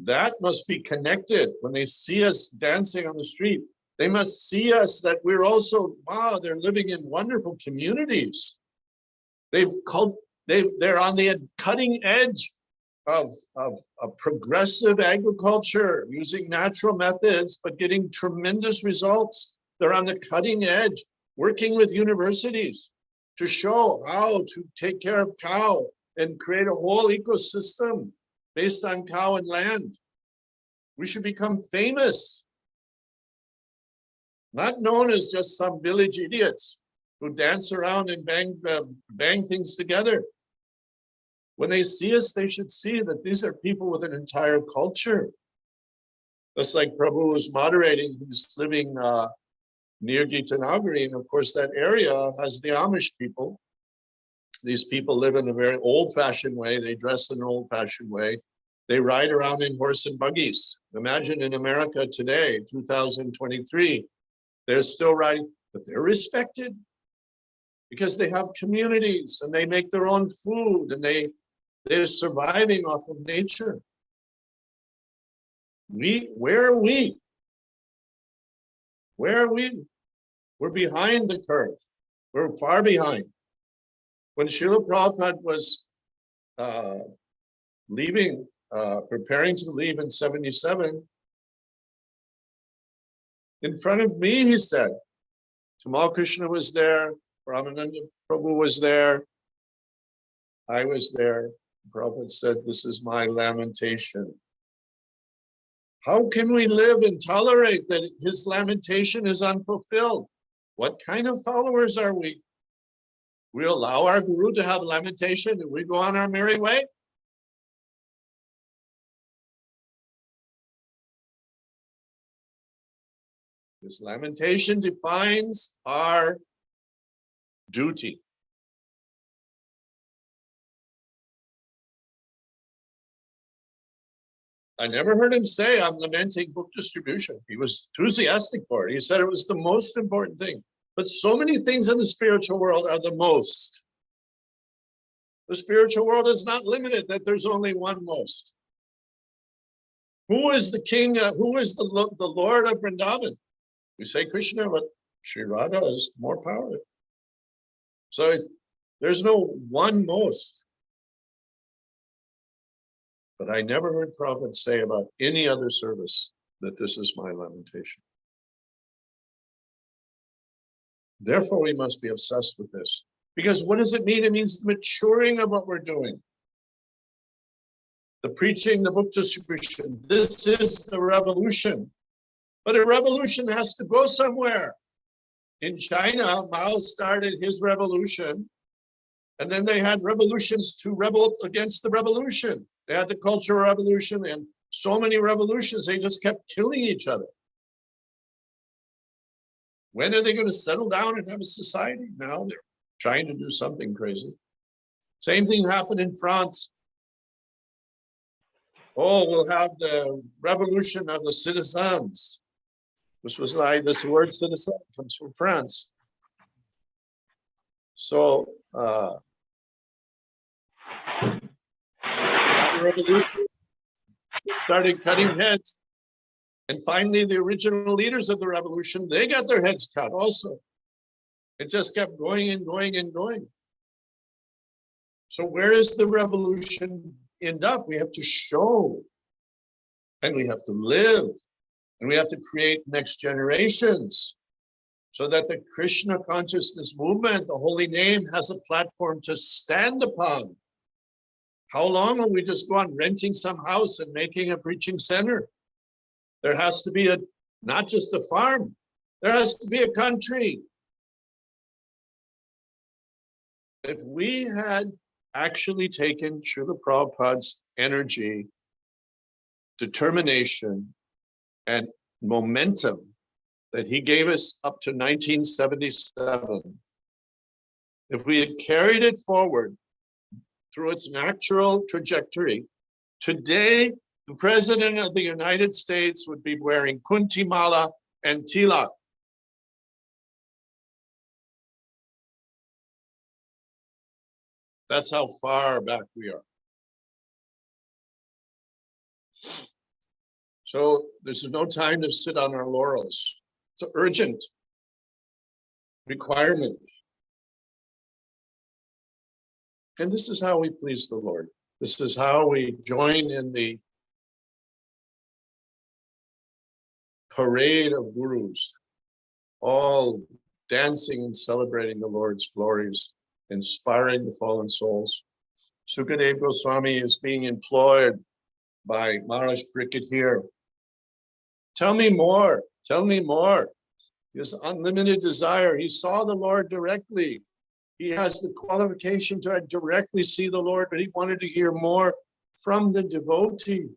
That must be connected. When they see us dancing on the street, they must see us that we're also, wow, they're living in wonderful communities. They're on the cutting edge of progressive agriculture, using natural methods, but getting tremendous results. They're on the cutting edge, working with universities to show how to take care of cow and create a whole ecosystem based on cow and land. We should become famous, not known as just some village idiots who dance around and bang things together. When they see us, they should see that these are people with an entire culture. Just like Prabhu was moderating, he's living near Gitanagari, and of course that area has the Amish people. These people live in a very old-fashioned way. They dress in an old-fashioned way. They ride around in horse and buggies. Imagine in America today, 2023, they're still riding, but they're respected because they have communities and they make their own food and they're surviving off of nature. Where are we? Where are we? We're behind the curve. We're far behind. When Srila Prabhupada was preparing to leave in 77, in front of me, he said, Tamal Krishna was there, Brahmananda Prabhu was there, I was there. Prabhupada said, this is my lamentation. How can we live and tolerate that his lamentation is unfulfilled? What kind of followers are we? We allow our guru to have lamentation and we go on our merry way? This lamentation defines our duty. I never heard him say, I'm lamenting book distribution. He was enthusiastic for it. He said it was the most important thing. But so many things in the spiritual world are the most. The spiritual world is not limited, that there's only one most. Who is the king? Who is the Lord of Vrindavan? We say Krishna, but Sri Radha is more powerful. So there's no one most. But I never heard Prabhupada say about any other service that this is my lamentation. Therefore, we must be obsessed with this. Because what does it mean? It means maturing of what we're doing. The preaching, the book distribution, this is the revolution. But a revolution has to go somewhere. In China, Mao started his revolution, and then they had revolutions to rebel against the revolution. They had the Cultural Revolution and so many revolutions, they just kept killing each other. When are they going to settle down and have a society? Now they're trying to do something crazy. Same thing happened in France. Oh, we'll have the revolution of the citizens. This was like, this word citizen comes from France. So, the revolution started cutting heads. And finally, the original leaders of the revolution, they got their heads cut also. It just kept going and going and going. So where is the revolution end up, we have to show, and we have to live, and we have to create next generations so that the Krishna consciousness movement, the holy name, has a platform to stand upon. How long will we just go on renting some house and making a preaching center? There has to be not just a farm, there has to be a country. If we had actually taken Srila Prabhupada's energy, determination, and momentum that he gave us up to 1977, if we had carried it forward through its natural trajectory, today the President of the United States would be wearing kunti mala and tilak. That's how far back we are. So this is no time to sit on our laurels. It's an urgent requirement. And this is how we please the Lord. This is how we join in the parade of gurus, all dancing and celebrating the Lord's glories, inspiring the fallen souls. Sukadeva Goswami is being employed by Maharaj Pariksit here. Tell me more, tell me more. He has unlimited desire. He saw the Lord directly. He has the qualification to directly see the Lord, but he wanted to hear more from the devotee.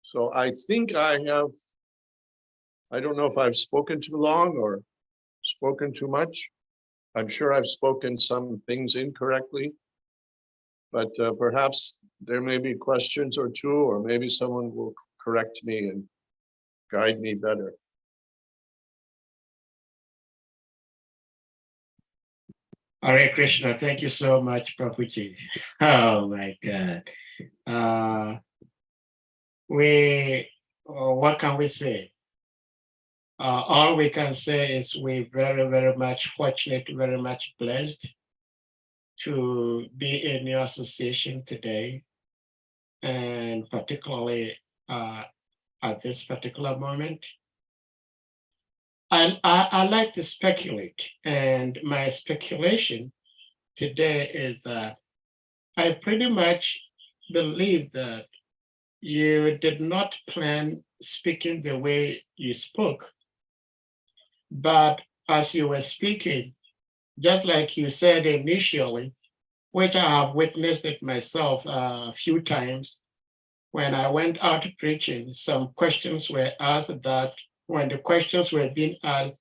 So I think I don't know if I've spoken too long or spoken too much. I'm sure I've spoken some things incorrectly, but perhaps there may be questions or two, or maybe someone will correct me and guide me better. Hare Krishna, thank you so much, Prabhuji. Oh my God. What can we say? All we can say is we're very, very much fortunate, very much blessed to be in your association today, and particularly at this particular moment. And I like to speculate, and my speculation today is that I pretty much believe that you did not plan speaking the way you spoke, but as you were speaking, just like you said initially, which I have witnessed it myself a few times, when I went out preaching, some questions were asked that when the questions were being asked,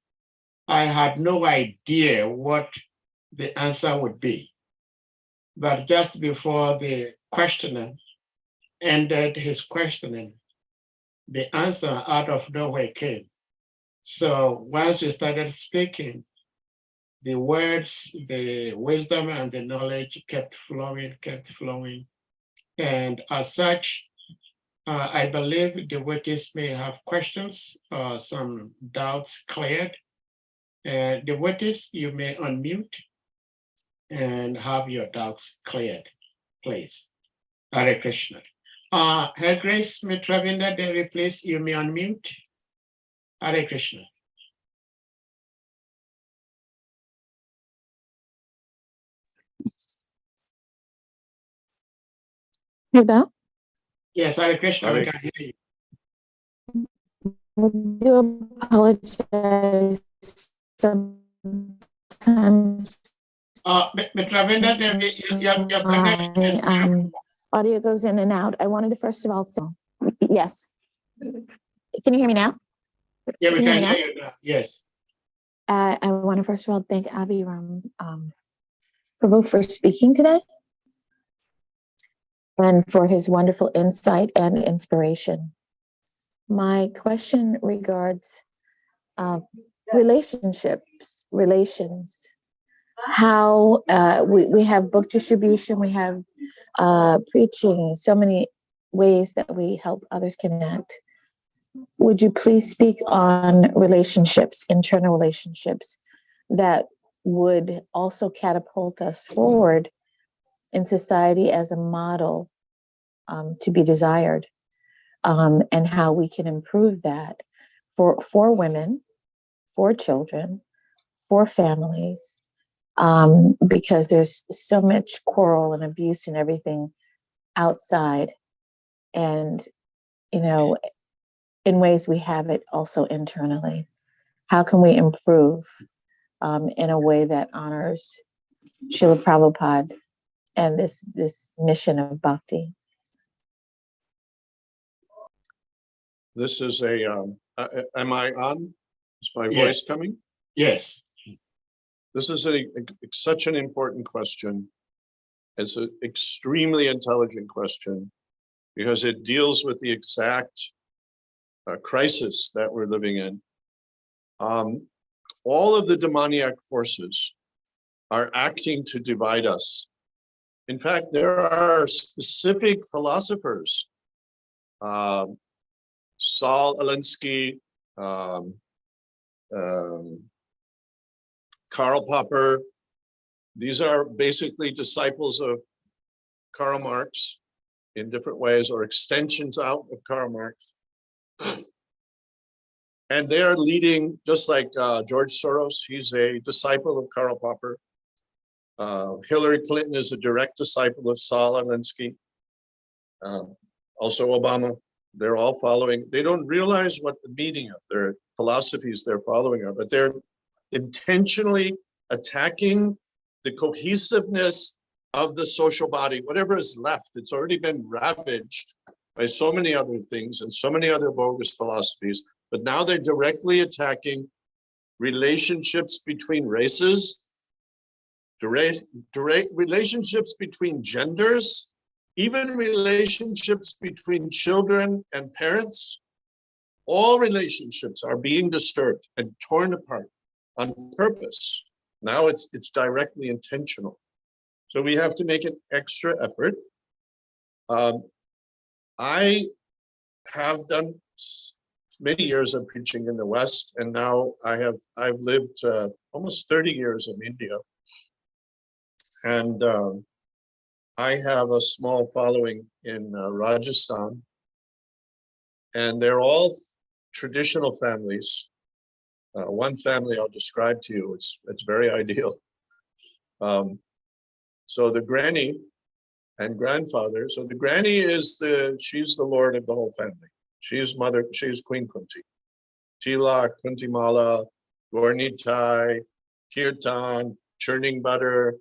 I had no idea what the answer would be. But just before the questioner ended his questioning, the answer out of nowhere came. So once you started speaking, the words, the wisdom and the knowledge kept flowing. And as such, I believe devotees may have questions or some doubts cleared. And devotees, you may unmute and have your doubts cleared, please. Hare Krishna. Her Grace Mitravinda Devi, please, you may unmute. Hare Krishna. Hello? Yes, Hare Krishna, we Hare- can hear you. I do apologize sometimes. Mitravinda Devi, your connection is My audio goes in and out. I wanted to first of all, yes. Can you hear me now? Yeah, we Can you can hear me hear you now. Yes. I want to first of all thank Abhiram Prabhu for speaking today and for his wonderful insight and inspiration. My question regards relations. How we have book distribution, we have preaching, so many ways that we help others connect. would you please speak on relationships, internal relationships, that would also catapult us forward in society as a model to be desired, and how we can improve that for women, for children, for families, because there's so much quarrel and abuse and everything outside, and in ways we have it also internally. How can we improve in a way that honors Srila Prabhupada and this mission of bhakti? This is a, am I on? Is my Yes. voice coming? Yes. This is such an important question. It's an extremely intelligent question because it deals with the exact crisis that we're living in. All of the demoniac forces are acting to divide us. In fact, there are specific philosophers, Saul Alinsky, Karl Popper. These are basically disciples of Karl Marx in different ways, or extensions out of Karl Marx. And they are leading, just like George Soros, he's a disciple of Karl Popper. Hillary Clinton is a direct disciple of Saul Alinsky. Also Obama. They're all following. They don't realize what the meaning of their philosophies they're following are, but they're intentionally attacking the cohesiveness of the social body. Whatever is left, it's already been ravaged by so many other things and so many other bogus philosophies. But now they're directly attacking relationships between races, relationships between genders, even relationships between children and parents. All relationships are being disturbed and torn apart on purpose. Now it's directly intentional. So we have to make an extra effort. I have done many years of preaching in the West, and now I've lived almost 30 years in India. And I have a small following in Rajasthan, and they're all traditional families. One family I'll describe to you, it's very ideal. So the granny and grandfather, so the granny is she's the lord of the whole family. She's Queen Kunti. Tila, Kuntimala, Gornitai, Kirtan, churning butter.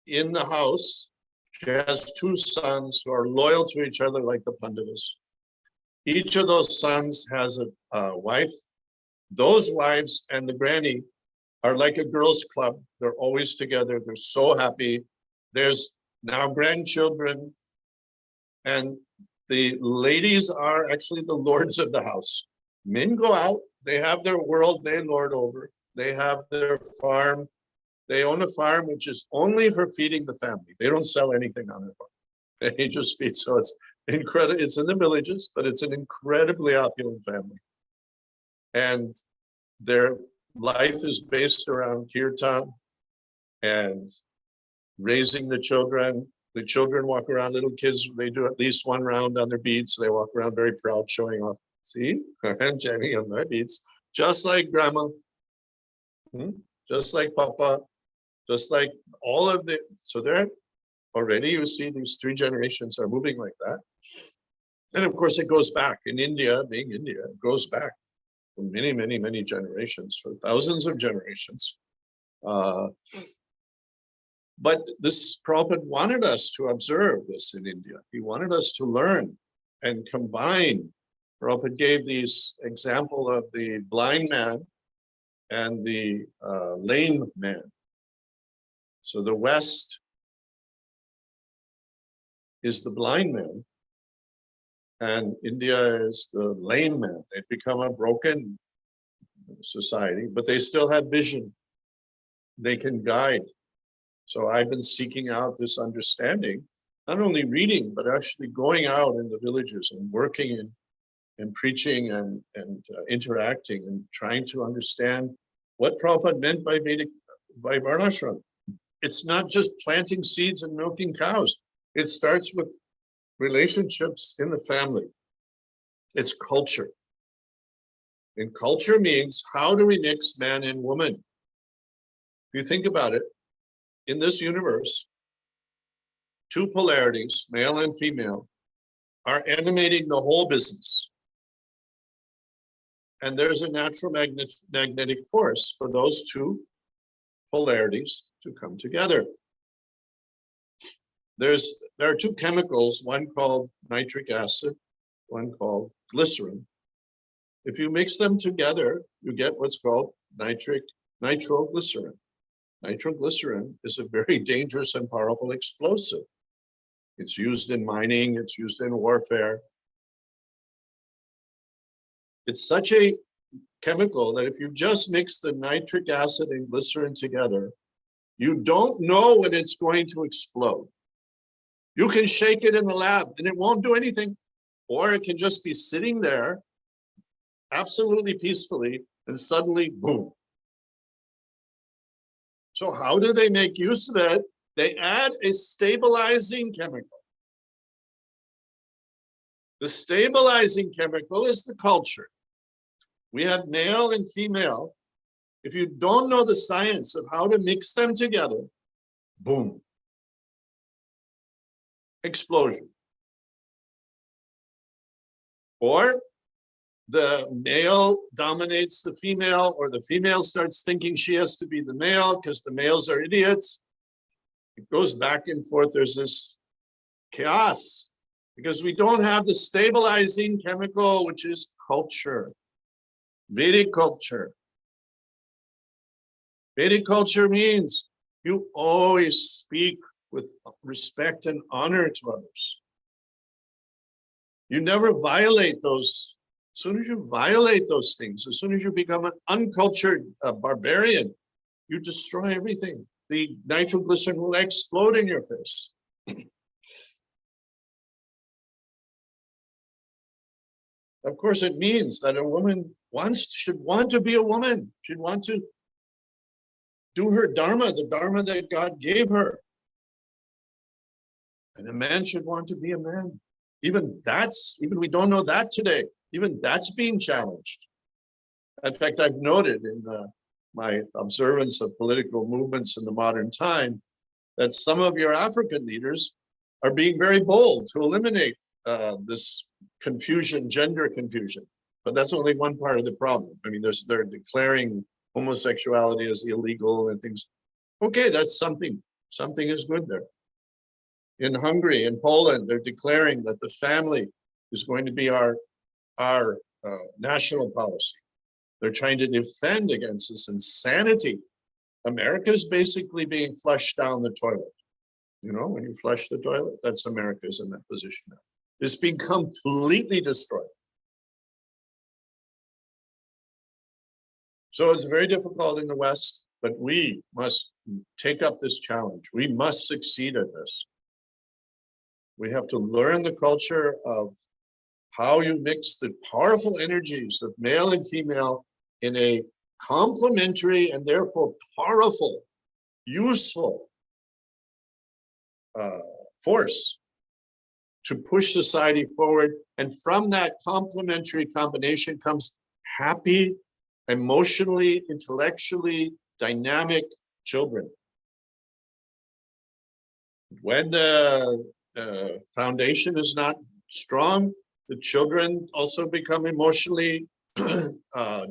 In the house, she has two sons who are loyal to each other like the Pandavas. Each of those sons has a wife. Those wives and the granny are like a girls' club. They're always together. They're so happy. There's now grandchildren, and the ladies are actually the lords of the house. Men go out, they have their world they lord over. They have their farm. They own a farm which is only for feeding the family. They don't sell anything on their farm. They just feed. So it's incredible. It's in the villages, but it's an incredibly opulent family. And their life is based around kirtan and raising the children. The children walk around, little kids, they do at least one round on their beads. They walk around very proud, showing off. See, I'm jamming on my beads. Just like grandma, just like papa, just like all of the, so they're already, you see these three generations are moving like that. And of course it goes back in India, being India, it goes back for many, many, many generations, for thousands of generations. But this Prabhupada wanted us to observe this in India. He wanted us to learn and combine. Prabhupada gave these example of the blind man and the lame man. So the West is the blind man, and India is the lame man. They've become a broken society, but they still have vision. They can guide. So I've been seeking out this understanding, not only reading, but actually going out in the villages and working in and preaching and interacting and trying to understand what Prabhupada meant by Varnashram. It's not just planting seeds and milking cows. It starts with relationships in the family. It's culture. And culture means, how do we mix man and woman? If you think about it, in this universe, two polarities, male and female, are animating the whole business. And there's a natural magnetic force for those two polarities to come together. There are two chemicals, one called nitric acid, one called glycerin. If you mix them together, you get what's called nitroglycerin. Nitroglycerin is a very dangerous and powerful explosive. It's used in mining, it's used in warfare. It's such a chemical that if you just mix the nitric acid and glycerin together, you don't know when it's going to explode. You can shake it in the lab and it won't do anything. Or it can just be sitting there absolutely peacefully and suddenly, boom. So how do they make use of it? They add a stabilizing chemical. The stabilizing chemical is the culture. We have male and female. If you don't know the science of how to mix them together, boom. Explosion. Or the male dominates the female, or the female starts thinking she has to be the male because the males are idiots. It goes back and forth. There's this chaos because we don't have the stabilizing chemical, which is culture. Vedic culture. Vedic culture means you always speak with respect and honor to others. You never violate those. As soon as you violate those things, as soon as you become an uncultured barbarian, you destroy everything. The nitroglycerin will explode in your face. Of course, it means that a woman should want to be a woman, should want to do her dharma, the dharma that God gave her. And a man should want to be a man. Even we don't know that today. Even that's being challenged. In fact, I've noted in my observance of political movements in the modern time that some of your African leaders are being very bold to eliminate this confusion, gender confusion. But that's only one part of the problem. I mean, they're declaring homosexuality as illegal and things. Okay, that's something. Something is good there. In Hungary, in Poland, they're declaring that the family is going to be our national policy. They're trying to defend against this insanity. America is basically being flushed down the toilet. You know, when you flush the toilet, that's America's in that position now. It's been completely destroyed. So it's very difficult in the West, but we must take up this challenge. We must succeed at this. We have to learn the culture of how you mix the powerful energies of male and female in a complementary and therefore powerful, useful force to push society forward. And from that complementary combination comes happy, emotionally, intellectually dynamic children. When the foundation is not strong, the children also become emotionally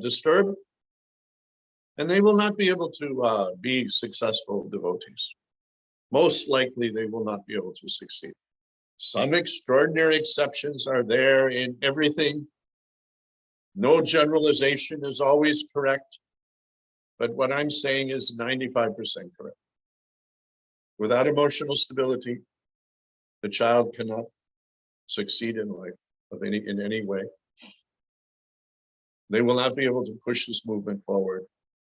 disturbed, and they will not be able to be successful devotees. Most likely, they will not be able to succeed. Some extraordinary exceptions are there in everything. No generalization is always correct, but what I'm saying is 95% correct. Without emotional stability, the child cannot succeed in life in any way. They will not be able to push this movement forward.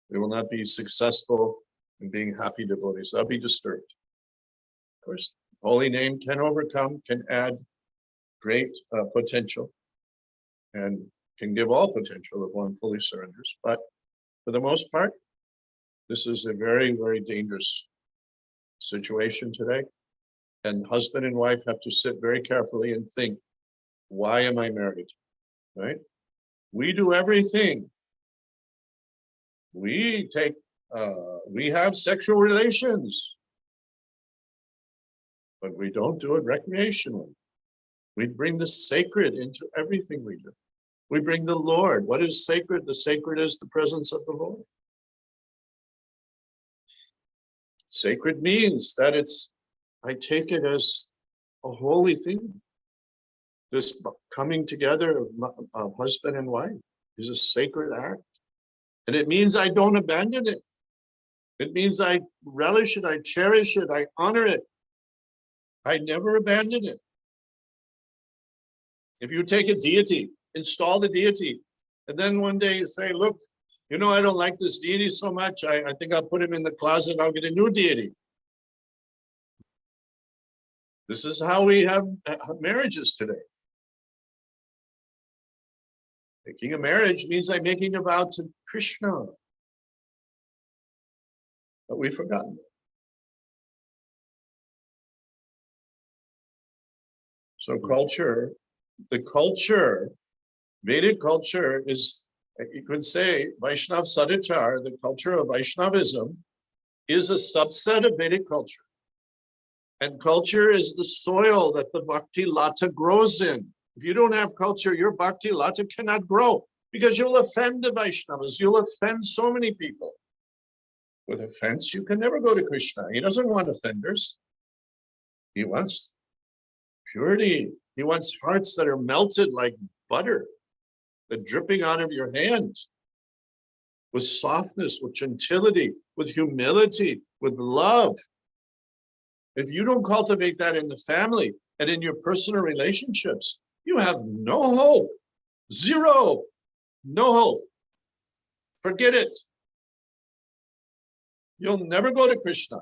They will not be successful in being happy devotees. They'll be disturbed. Of course, holy name can overcome, can add great potential. and can give all potential if one fully surrenders. But for the most part, this is a very, very dangerous situation today. And husband and wife have to sit very carefully and think, why am I married? Right? We do everything. We have sexual relations, but we don't do it recreationally. We bring the sacred into everything we do. We bring the Lord. What is sacred? The sacred is the presence of the Lord. Sacred means that I take it as a holy thing. This coming together of husband and wife is a sacred act. And it means I don't abandon it. It means I relish it, I cherish it, I honor it. I never abandon it. If you take a deity, install the deity, and then one day you say, look, I don't like this deity so much, I think I'll put him in the closet, I'll get a new deity. This is how we have marriages today. Making a marriage means I'm making a vow to Krishna. But we've forgotten it. So Vedic culture is, you could say, Vaishnav Sadachar, the culture of Vaishnavism, is a subset of Vedic culture. And culture is the soil that the Bhakti Lata grows in. If you don't have culture, your Bhakti Lata cannot grow because you'll offend the Vaishnavas. You'll offend so many people. With offense, you can never go to Krishna. He doesn't want offenders. He wants purity. He wants hearts that are melted like butter, that dripping out of your hand, with softness, with gentility, with humility, with love. If you don't cultivate that in the family and in your personal relationships, you have no hope. Zero. No hope. Forget it. You'll never go to Krishna.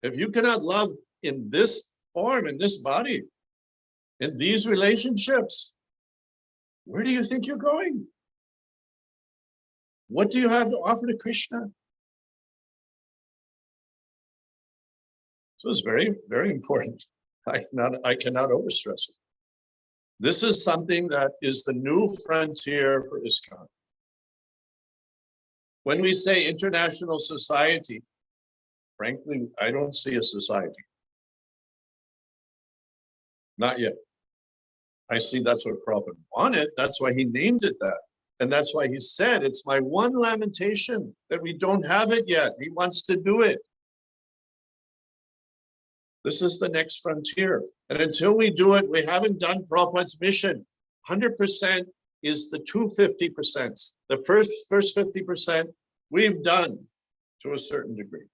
If you cannot love in this form, in this body, in these relationships, where do you think you're going? What do you have to offer to Krishna? So it's very, very important. I cannot overstress it. This is something that is the new frontier for ISKCON. When we say international society, frankly, I don't see a society. Not yet. I see that's what Prabhupada wanted. That's why he named it that. And that's why he said, it's my one lamentation that we don't have it yet. He wants to do it. This is the next frontier. And until we do it, we haven't done Prabhupada's mission. 100% is the 250%. The first 50% we've done to a certain degree.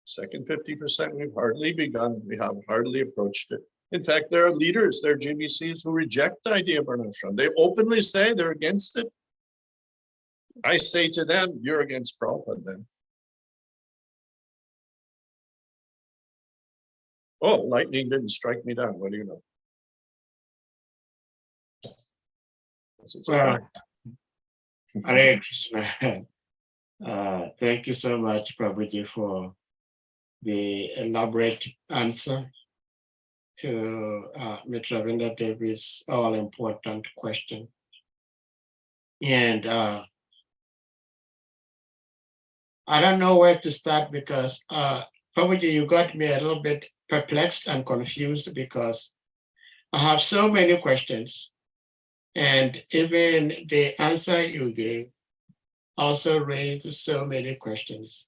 Second 50%, we've hardly begun. We have hardly approached it. In fact, there are leaders, there are GBCs who reject the idea of Varnashram. They openly say they're against it. I say to them, you're against Prabhupada then. Oh, lightning didn't strike me down. What do you know? It's a fact. Hare Krishna. Thank you so much, Prabhuji, for the elaborate answer to Mitra Vinda Devi's all-important question. And I don't know where to start because Prabhuji, you got me a little bit perplexed and confused because I have so many questions. And even the answer you gave also raised so many questions.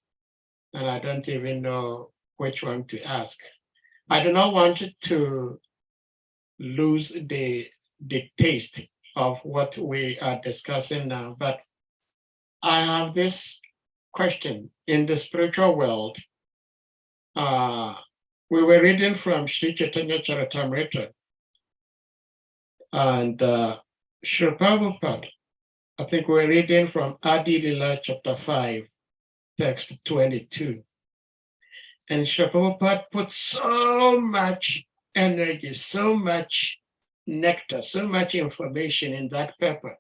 And I don't even know which one to ask. I do not want to lose the taste of what we are discussing now, but I have this question. In the spiritual world, we were reading from Sri Chaitanya Charitamrita, and Sri Prabhupada, I think we're reading from Adi Lila chapter 5, text 22. And Sri Prabhupada put so much energy, so much nectar, so much information in that purport.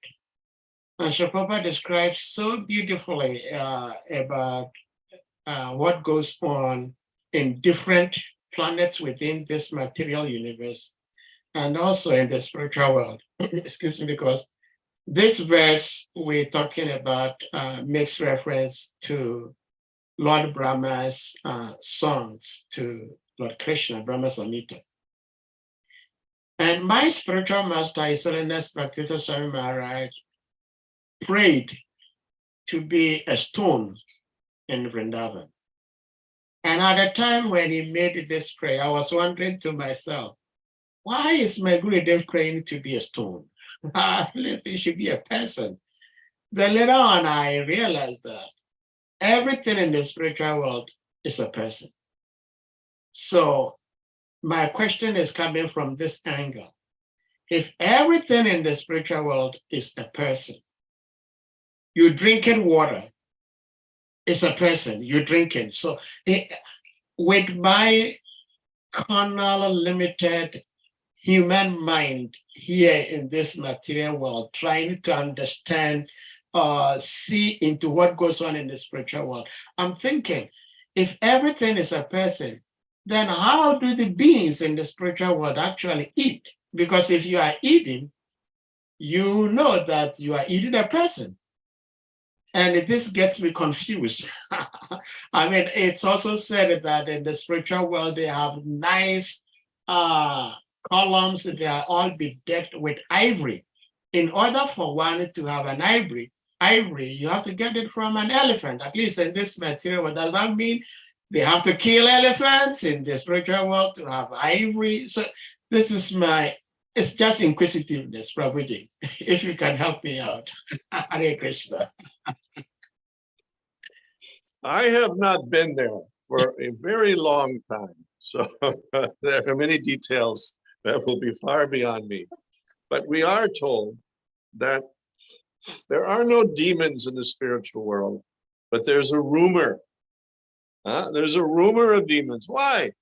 And Sri Prabhupada describes so beautifully about what goes on in different planets within this material universe and also in the spiritual world. Excuse me, because this verse we're talking about makes reference to Lord Brahma's songs to Lord Krishna, Brahma Samhita. And my spiritual master, His Holiness Bhaktivedanta Swami Maharaj, prayed to be a stone in Vrindavan. And at the time when he made this prayer, I was wondering to myself, why is my Gurudev praying to be a stone? He should be a person. Then later on, I realized that everything in the spiritual world is a person. So my question is coming from this angle. If everything in the spiritual world is a person, you're drinking water, it's a person, you're drinking. So with my carnal, limited human mind here in this material world, trying to understand, see into what goes on in the spiritual world, I'm thinking, if everything is a person, then how do the beings in the spiritual world actually eat? Because if you are eating, you know that you are eating a person. And this gets me confused. I mean, it's also said that in the spiritual world, they have nice columns, they are all bedecked with ivory. In order for one to have an ivory, you have to get it from an elephant, at least in this material world. Does that mean they have to kill elephants in the spiritual world to have ivory? So this is it's just inquisitiveness, Prabhuji. If you can help me out. Hare Krishna. I have not been there for a very long time. So there are many details that will be far beyond me. But we are told that there are no demons in the spiritual world, but there's a rumor. There's a rumor of demons. Why?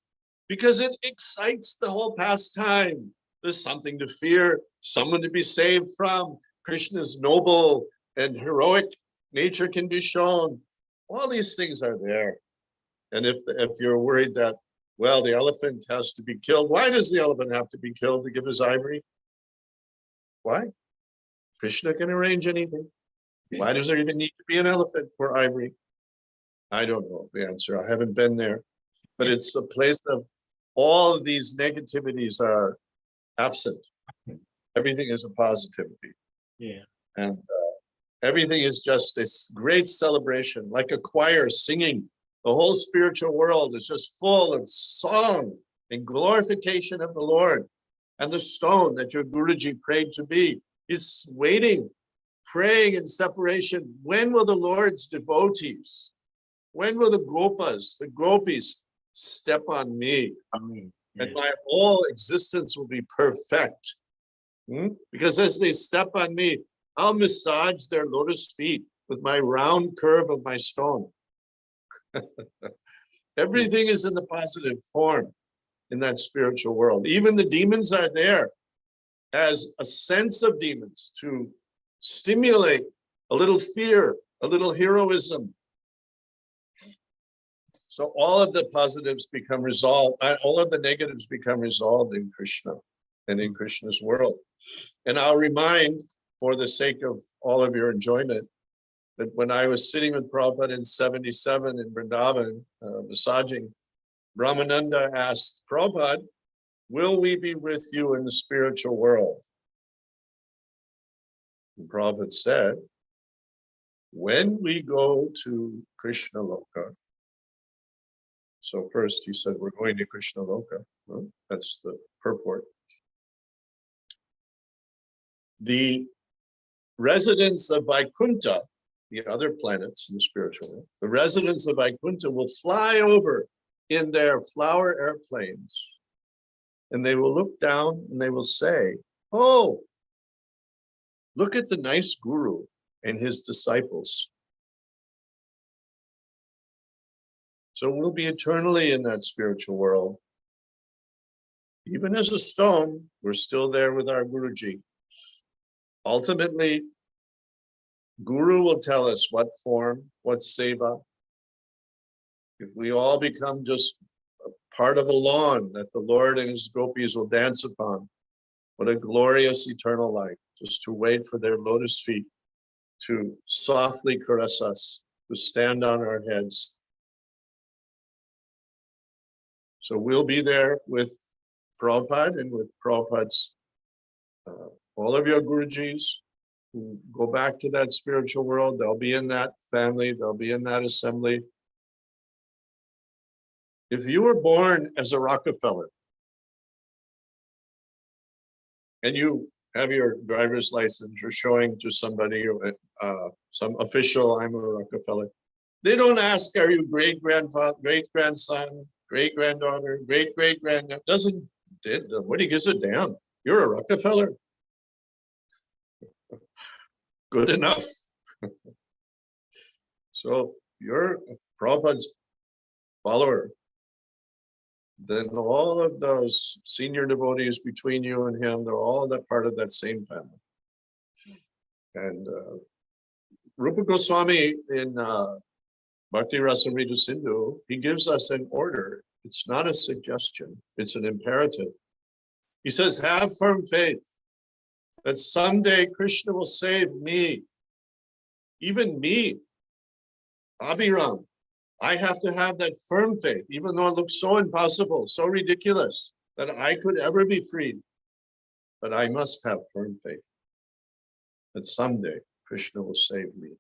Because it excites the whole pastime. There's something to fear, someone to be saved from. Krishna's noble and heroic nature can be shown. All these things are there. And if you're worried that, well, the elephant has to be killed, why does the elephant have to be killed to give his ivory? Why? Krishna can arrange anything. Why does there even need to be an elephant for ivory? I don't know the answer. I haven't been there. But it's a place of all of these negativities are absent. Everything is a positivity. Yeah. And everything is just this great celebration, like a choir singing. The whole spiritual world is just full of song and glorification of the Lord. And the stone that your Guruji prayed to be is waiting, praying in separation. When will the Lord's devotees, when will the gopas, the gopis step on me? Amen. And my whole existence will be perfect. Because as they step on me, I'll massage their lotus feet with my round curve of my stone. Everything is in the positive form in that spiritual world. Even the demons are there as a sense of demons to stimulate a little fear, a little heroism. So all of the positives become resolved, all of the negatives become resolved in Krishna and in Krishna's world. And I'll remind, for the sake of all of your enjoyment, that when I was sitting with Prabhupada in 77 in Vrindavan, massaging, Brahmananda asked Prabhupada, will we be with you in the spiritual world? And Prabhupada said, when we go to Krishna Loka. So first he said, we're going to Krishna Loka. Well, that's the purport. The residents of Vaikuntha, the other planets in the spiritual world, the residents of Vaikuntha will fly over in their flower airplanes, and they will look down and they will say, oh, look at the nice guru and his disciples. So we'll be eternally in that spiritual world. even as a stone, we're still there with our Guruji. Ultimately, Guru will tell us what form, what seva. If we all become just a part of a lawn that the Lord and his gopis will dance upon, what a glorious eternal life, just to wait for their lotus feet to softly caress us, to stand on our heads. So we'll be there with Prabhupada and with Prabhupada's, all of your Gurujis who go back to that spiritual world. They'll be in that family, they'll be in that assembly. If you were born as a Rockefeller and you have your driver's license, you're showing to somebody, some official, I'm a Rockefeller. They don't ask, are you great-grandfather, great-grandson, great-granddaughter, great-great-granddaughter? Nobody gives a damn. You're a Rockefeller. Good enough. So you're Prabhupada's follower. Then all of those senior devotees between you and him, they're all that part of that same family. And Rupa Goswami in Bhakti Rasamrita Sindhu, he gives us an order. It's not a suggestion, it's an imperative. He says, have firm faith that someday Krishna will save me, even me, Abhiram. I have to have that firm faith, even though it looks so impossible, so ridiculous, that I could ever be freed. But I must have firm faith that someday Krishna will save me.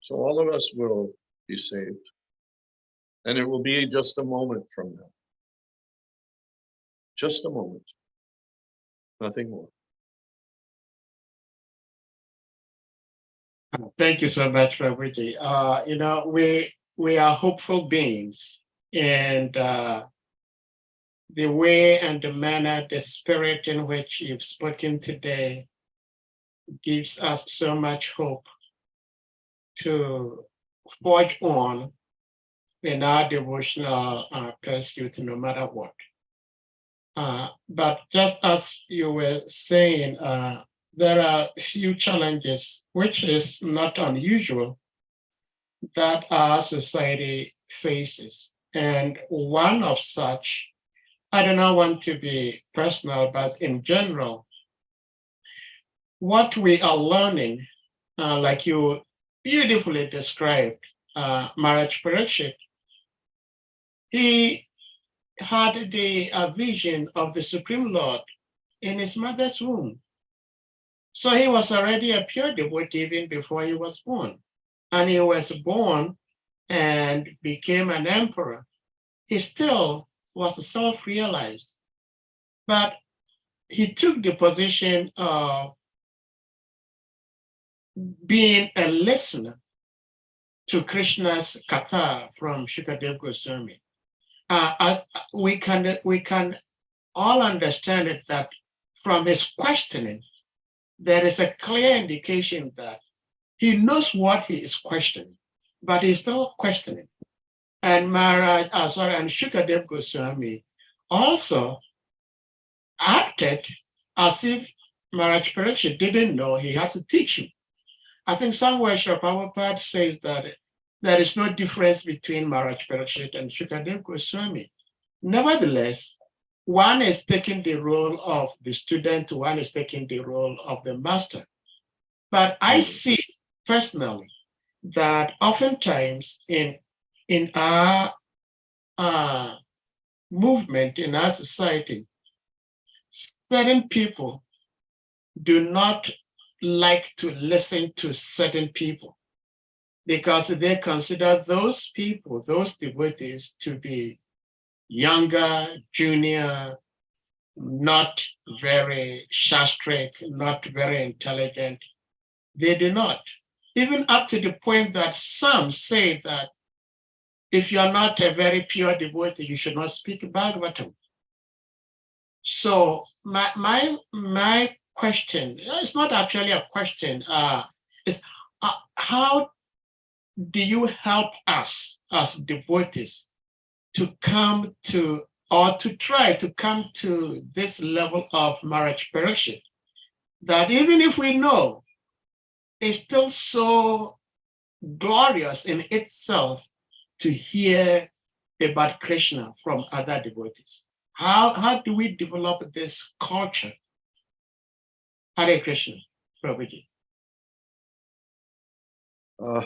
So all of us will be saved. And it will be just a moment from now. Just a moment. Nothing more. Thank you so much, Prabhuji. We are hopeful beings, and the way and the manner, the spirit in which you've spoken today gives us so much hope to forge on in our devotional pursuit, no matter what. But just as you were saying, there are a few challenges, which is not unusual, that our society faces. And one of such, I do not want to be personal, but in general, what we are learning, like you beautifully described, Maharaj Parikshit, he had the vision of the Supreme Lord in his mother's womb. So he was already a pure devotee even before he was born. And he was born and became an emperor. He still was self-realized, but he took the position of being a listener to Krishna's katha from Shukadev Goswami. We can all understand it that from his questioning, there is a clear indication that he knows what he is questioning, but he's still questioning. And and Shukadev Goswami also acted as if Maharaj Parikshit didn't know he had to teach him. I think somewhere Srila Prabhupada says that there is no difference between Maharaj Parikshit and Shukadev Goswami. Nevertheless, one is taking the role of the student, one is taking the role of the master. But I see personally that oftentimes in our movement, in our society, certain people do not like to listen to certain people because they consider those people, those devotees, to be younger, junior, not very shastric, not very intelligent. They do not. Even up to the point that some say that if you're not a very pure devotee, you should not speak Bhagavatam. So my question, it's not actually a question, is how do you help us as devotees to come to or to try to come to this level of marriage parishes, that even if we know it's still so glorious in itself to hear about Krishna from other devotees. How do we develop this culture? Hare Krishna, Prabhuji. Uh,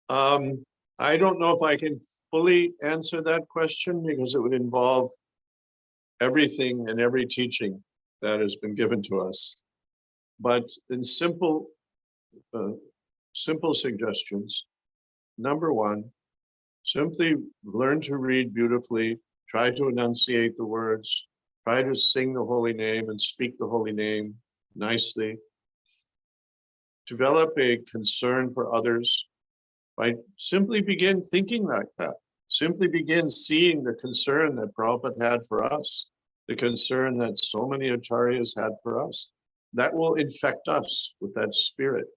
I don't know if I can fully answer that question because it would involve everything and every teaching that has been given to us. But in simple suggestions, number one, simply learn to read beautifully, try to enunciate the words, try to sing the holy name and speak the holy name nicely. Develop a concern for others by simply begin thinking like that. Simply begin seeing the concern that Prabhupada had for us, the concern that so many acharyas had for us. That will infect us with that spirit.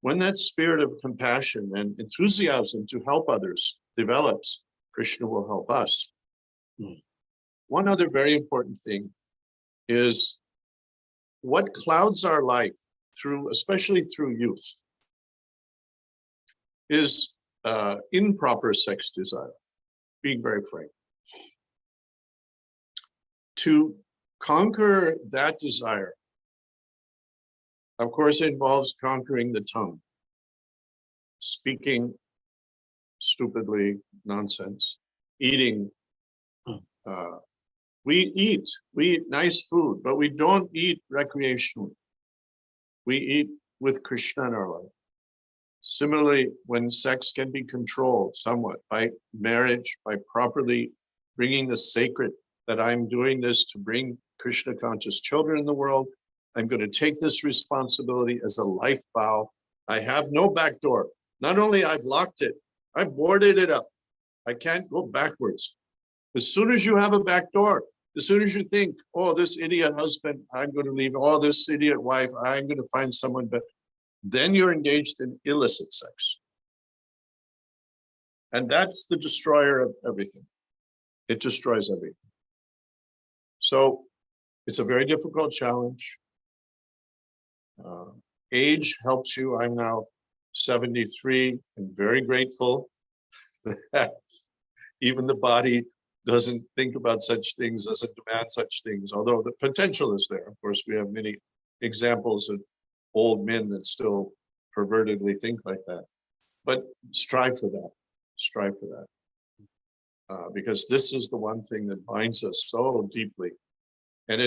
When that spirit of compassion and enthusiasm to help others develops, Krishna will help us. One other very important thing is what clouds our life through, especially through youth, is improper sex desire, being very frank. To conquer that desire, of course, it involves conquering the tongue, speaking stupidly, nonsense, eating. We eat nice food, but we don't eat recreationally. We eat with Krishna in our life. Similarly, when sex can be controlled somewhat by marriage, by properly bringing the sacred, that I'm doing this to bring Krishna conscious children in the world. I'm going to take this responsibility as a life vow. I have no back door. Not only I've locked it, I've boarded it up. I can't go backwards. As soon as you have a back door, as soon as you think, oh, this idiot husband, I'm going to leave, oh, this idiot wife, I'm going to find someone, but then you're engaged in illicit sex. And that's the destroyer of everything. It destroys everything. So it's a very difficult challenge. Age helps you. I'm now 73 and very grateful that even the body doesn't think about such things, doesn't demand such things, although the potential is there. Of course, we have many examples of old men that still pervertedly think like that. But strive for that. Strive for that. Because this is the one thing that binds us so deeply. And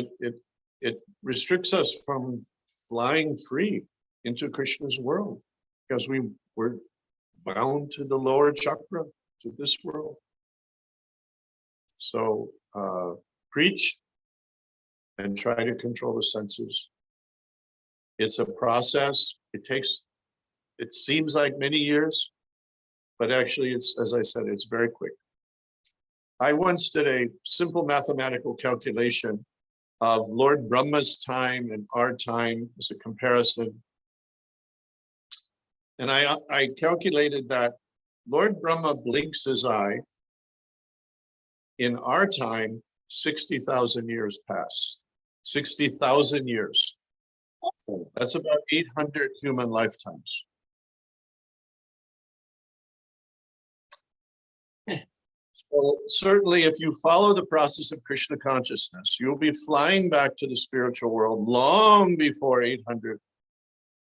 it restricts us from flying free into Krishna's world, because we were bound to the lower chakra, to this world. So preach and try to control the senses. It's a process. It seems like many years, but actually it's, as I said, it's very quick. I once did a simple mathematical calculation of Lord Brahma's time and our time as a comparison. And I calculated that Lord Brahma blinks his eye. In our time, 60,000 years pass. 60,000 years. That's about 800 human lifetimes. So certainly, if you follow the process of Krishna consciousness, you'll be flying back to the spiritual world long before 800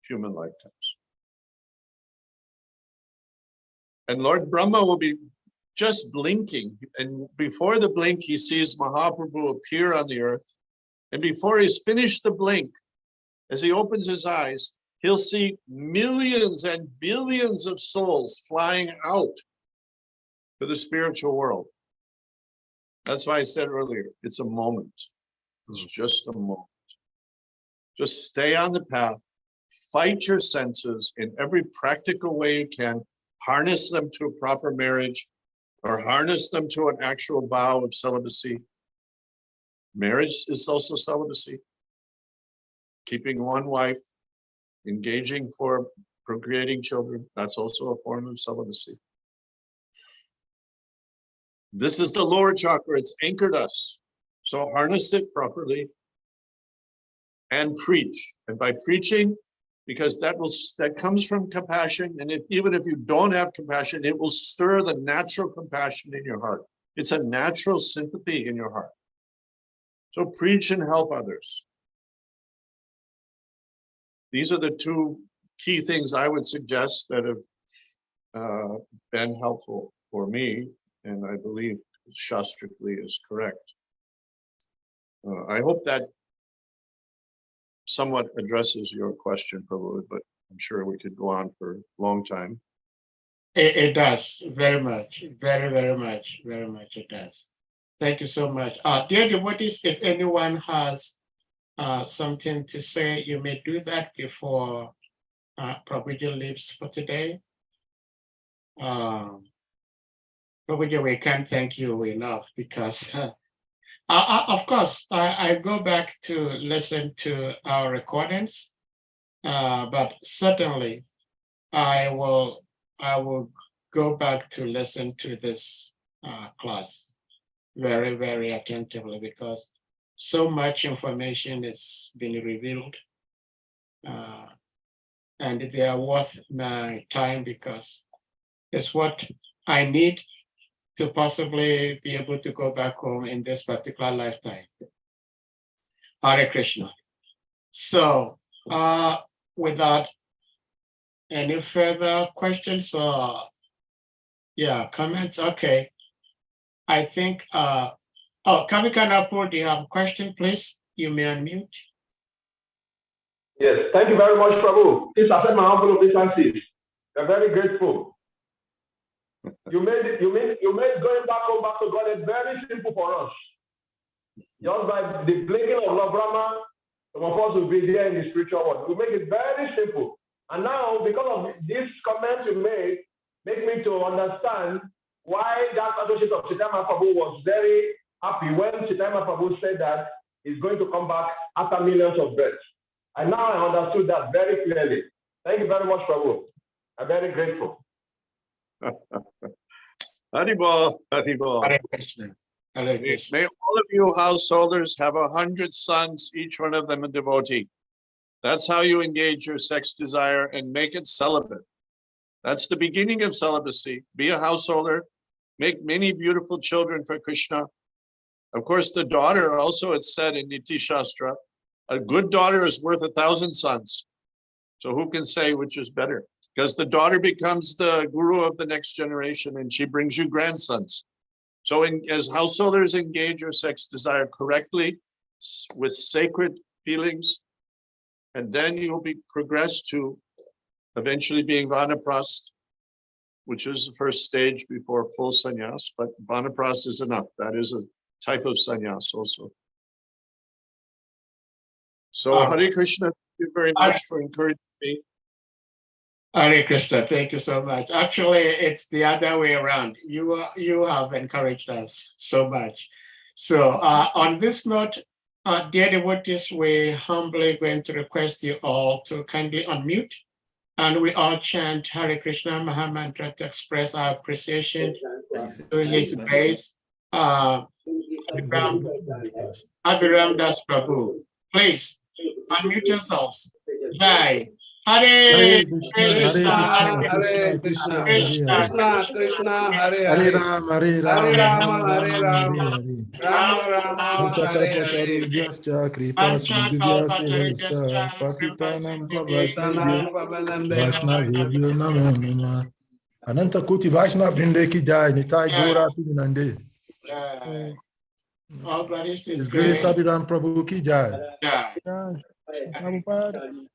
human lifetimes. And Lord Brahma will be just blinking. And before the blink, he sees Mahaprabhu appear on the earth. And before he's finished the blink, as he opens his eyes, he'll see millions and billions of souls flying out to the spiritual world. That's why I said earlier, it's a moment. It's just a moment. Just stay on the path, fight your senses in every practical way you can, harness them to a proper marriage, or harness them to an actual vow of celibacy. Marriage is also celibacy. Keeping one wife, engaging for procreating children, that's also a form of celibacy. This is the lower chakra. It's anchored us. So harness it properly and preach. And by preaching, because that comes from compassion. And even if you don't have compassion, it will stir the natural compassion in your heart. It's a natural sympathy in your heart. So preach and help others. These are the two key things I would suggest that have been helpful for me, and I believe shastrically is correct. I hope that somewhat addresses your question, Prabhu, but I'm sure we could go on for a long time. It does very much, very much it does. Thank you so much. Dear devotees, if anyone has something to say, you may do that before Prabhuji leaves for today. Prabhuji, we can't thank you enough because, of course, I go back to listen to our recordings, but certainly I will go back to listen to this class very attentively because so much information is being revealed, and they are worth my time because it's what I need to possibly be able to go back home in this particular lifetime. Hare Krishna. So without any further questions or comments, okay. I think, Kavikanapu, do you have a question, please? You may unmute. Yes, thank you very much, Prabhu. Please accept my humble obeisances. We're very grateful. You made going back home back to God is very simple for us. Just by the blinking of Lord Brahma, some of us will be there in the spiritual world. We make it very simple. And now, because of these comments you made, make me to understand why that associate of Chaitanya Prabhu was very happy when Chaitanya Prabhu said that he's going to come back after millions of births. And now I understood that very clearly. Thank you very much, Prabhu. I'm very grateful. Haribol, Haribol. Hare Krishna. Hare Krishna. May all of you householders have 100 sons, each one of them a devotee. That's how you engage your sex desire and make it celibate. That's the beginning of celibacy. Be a householder, make many beautiful children for Krishna. Of course, the daughter also, it's said in Niti Shastra, a good daughter is worth 1,000 sons. So who can say which is better? Because the daughter becomes the guru of the next generation and she brings you grandsons. So as householders, engage your sex desire correctly with sacred feelings, and then you'll be progressed to eventually being Vanaprast, which is the first stage before full sannyas, but Vanaprast is enough. That is a type of sannyas also. So Hare Krishna, thank you very much for encouraging me. Hare Krishna, thank you so much. Actually, it's the other way around. You have encouraged us so much. So on this note, dear devotees, we're humbly going to request you all to kindly unmute, and we all chant Hare Krishna Maha Mantra to express our appreciation to His grace. Abhiram Das Prabhu, please unmute yourselves. Jai. Hare Krishna, Hare Krishna, Krishna Krishna, Hare Hare Hare, Rama, Hare Rama, Hare Rama, Rama Rama, Hare Hare. Kripa Sindhuvya Patitanam Pavaisnebhyo Vaishnavebhyo Namo Namah. Ananta Koti Vaishnav Vrinde ki jai, Nitai Gora Pinande. His Grace Abhiram Prabhu ki jai. Jai. Prabhupada.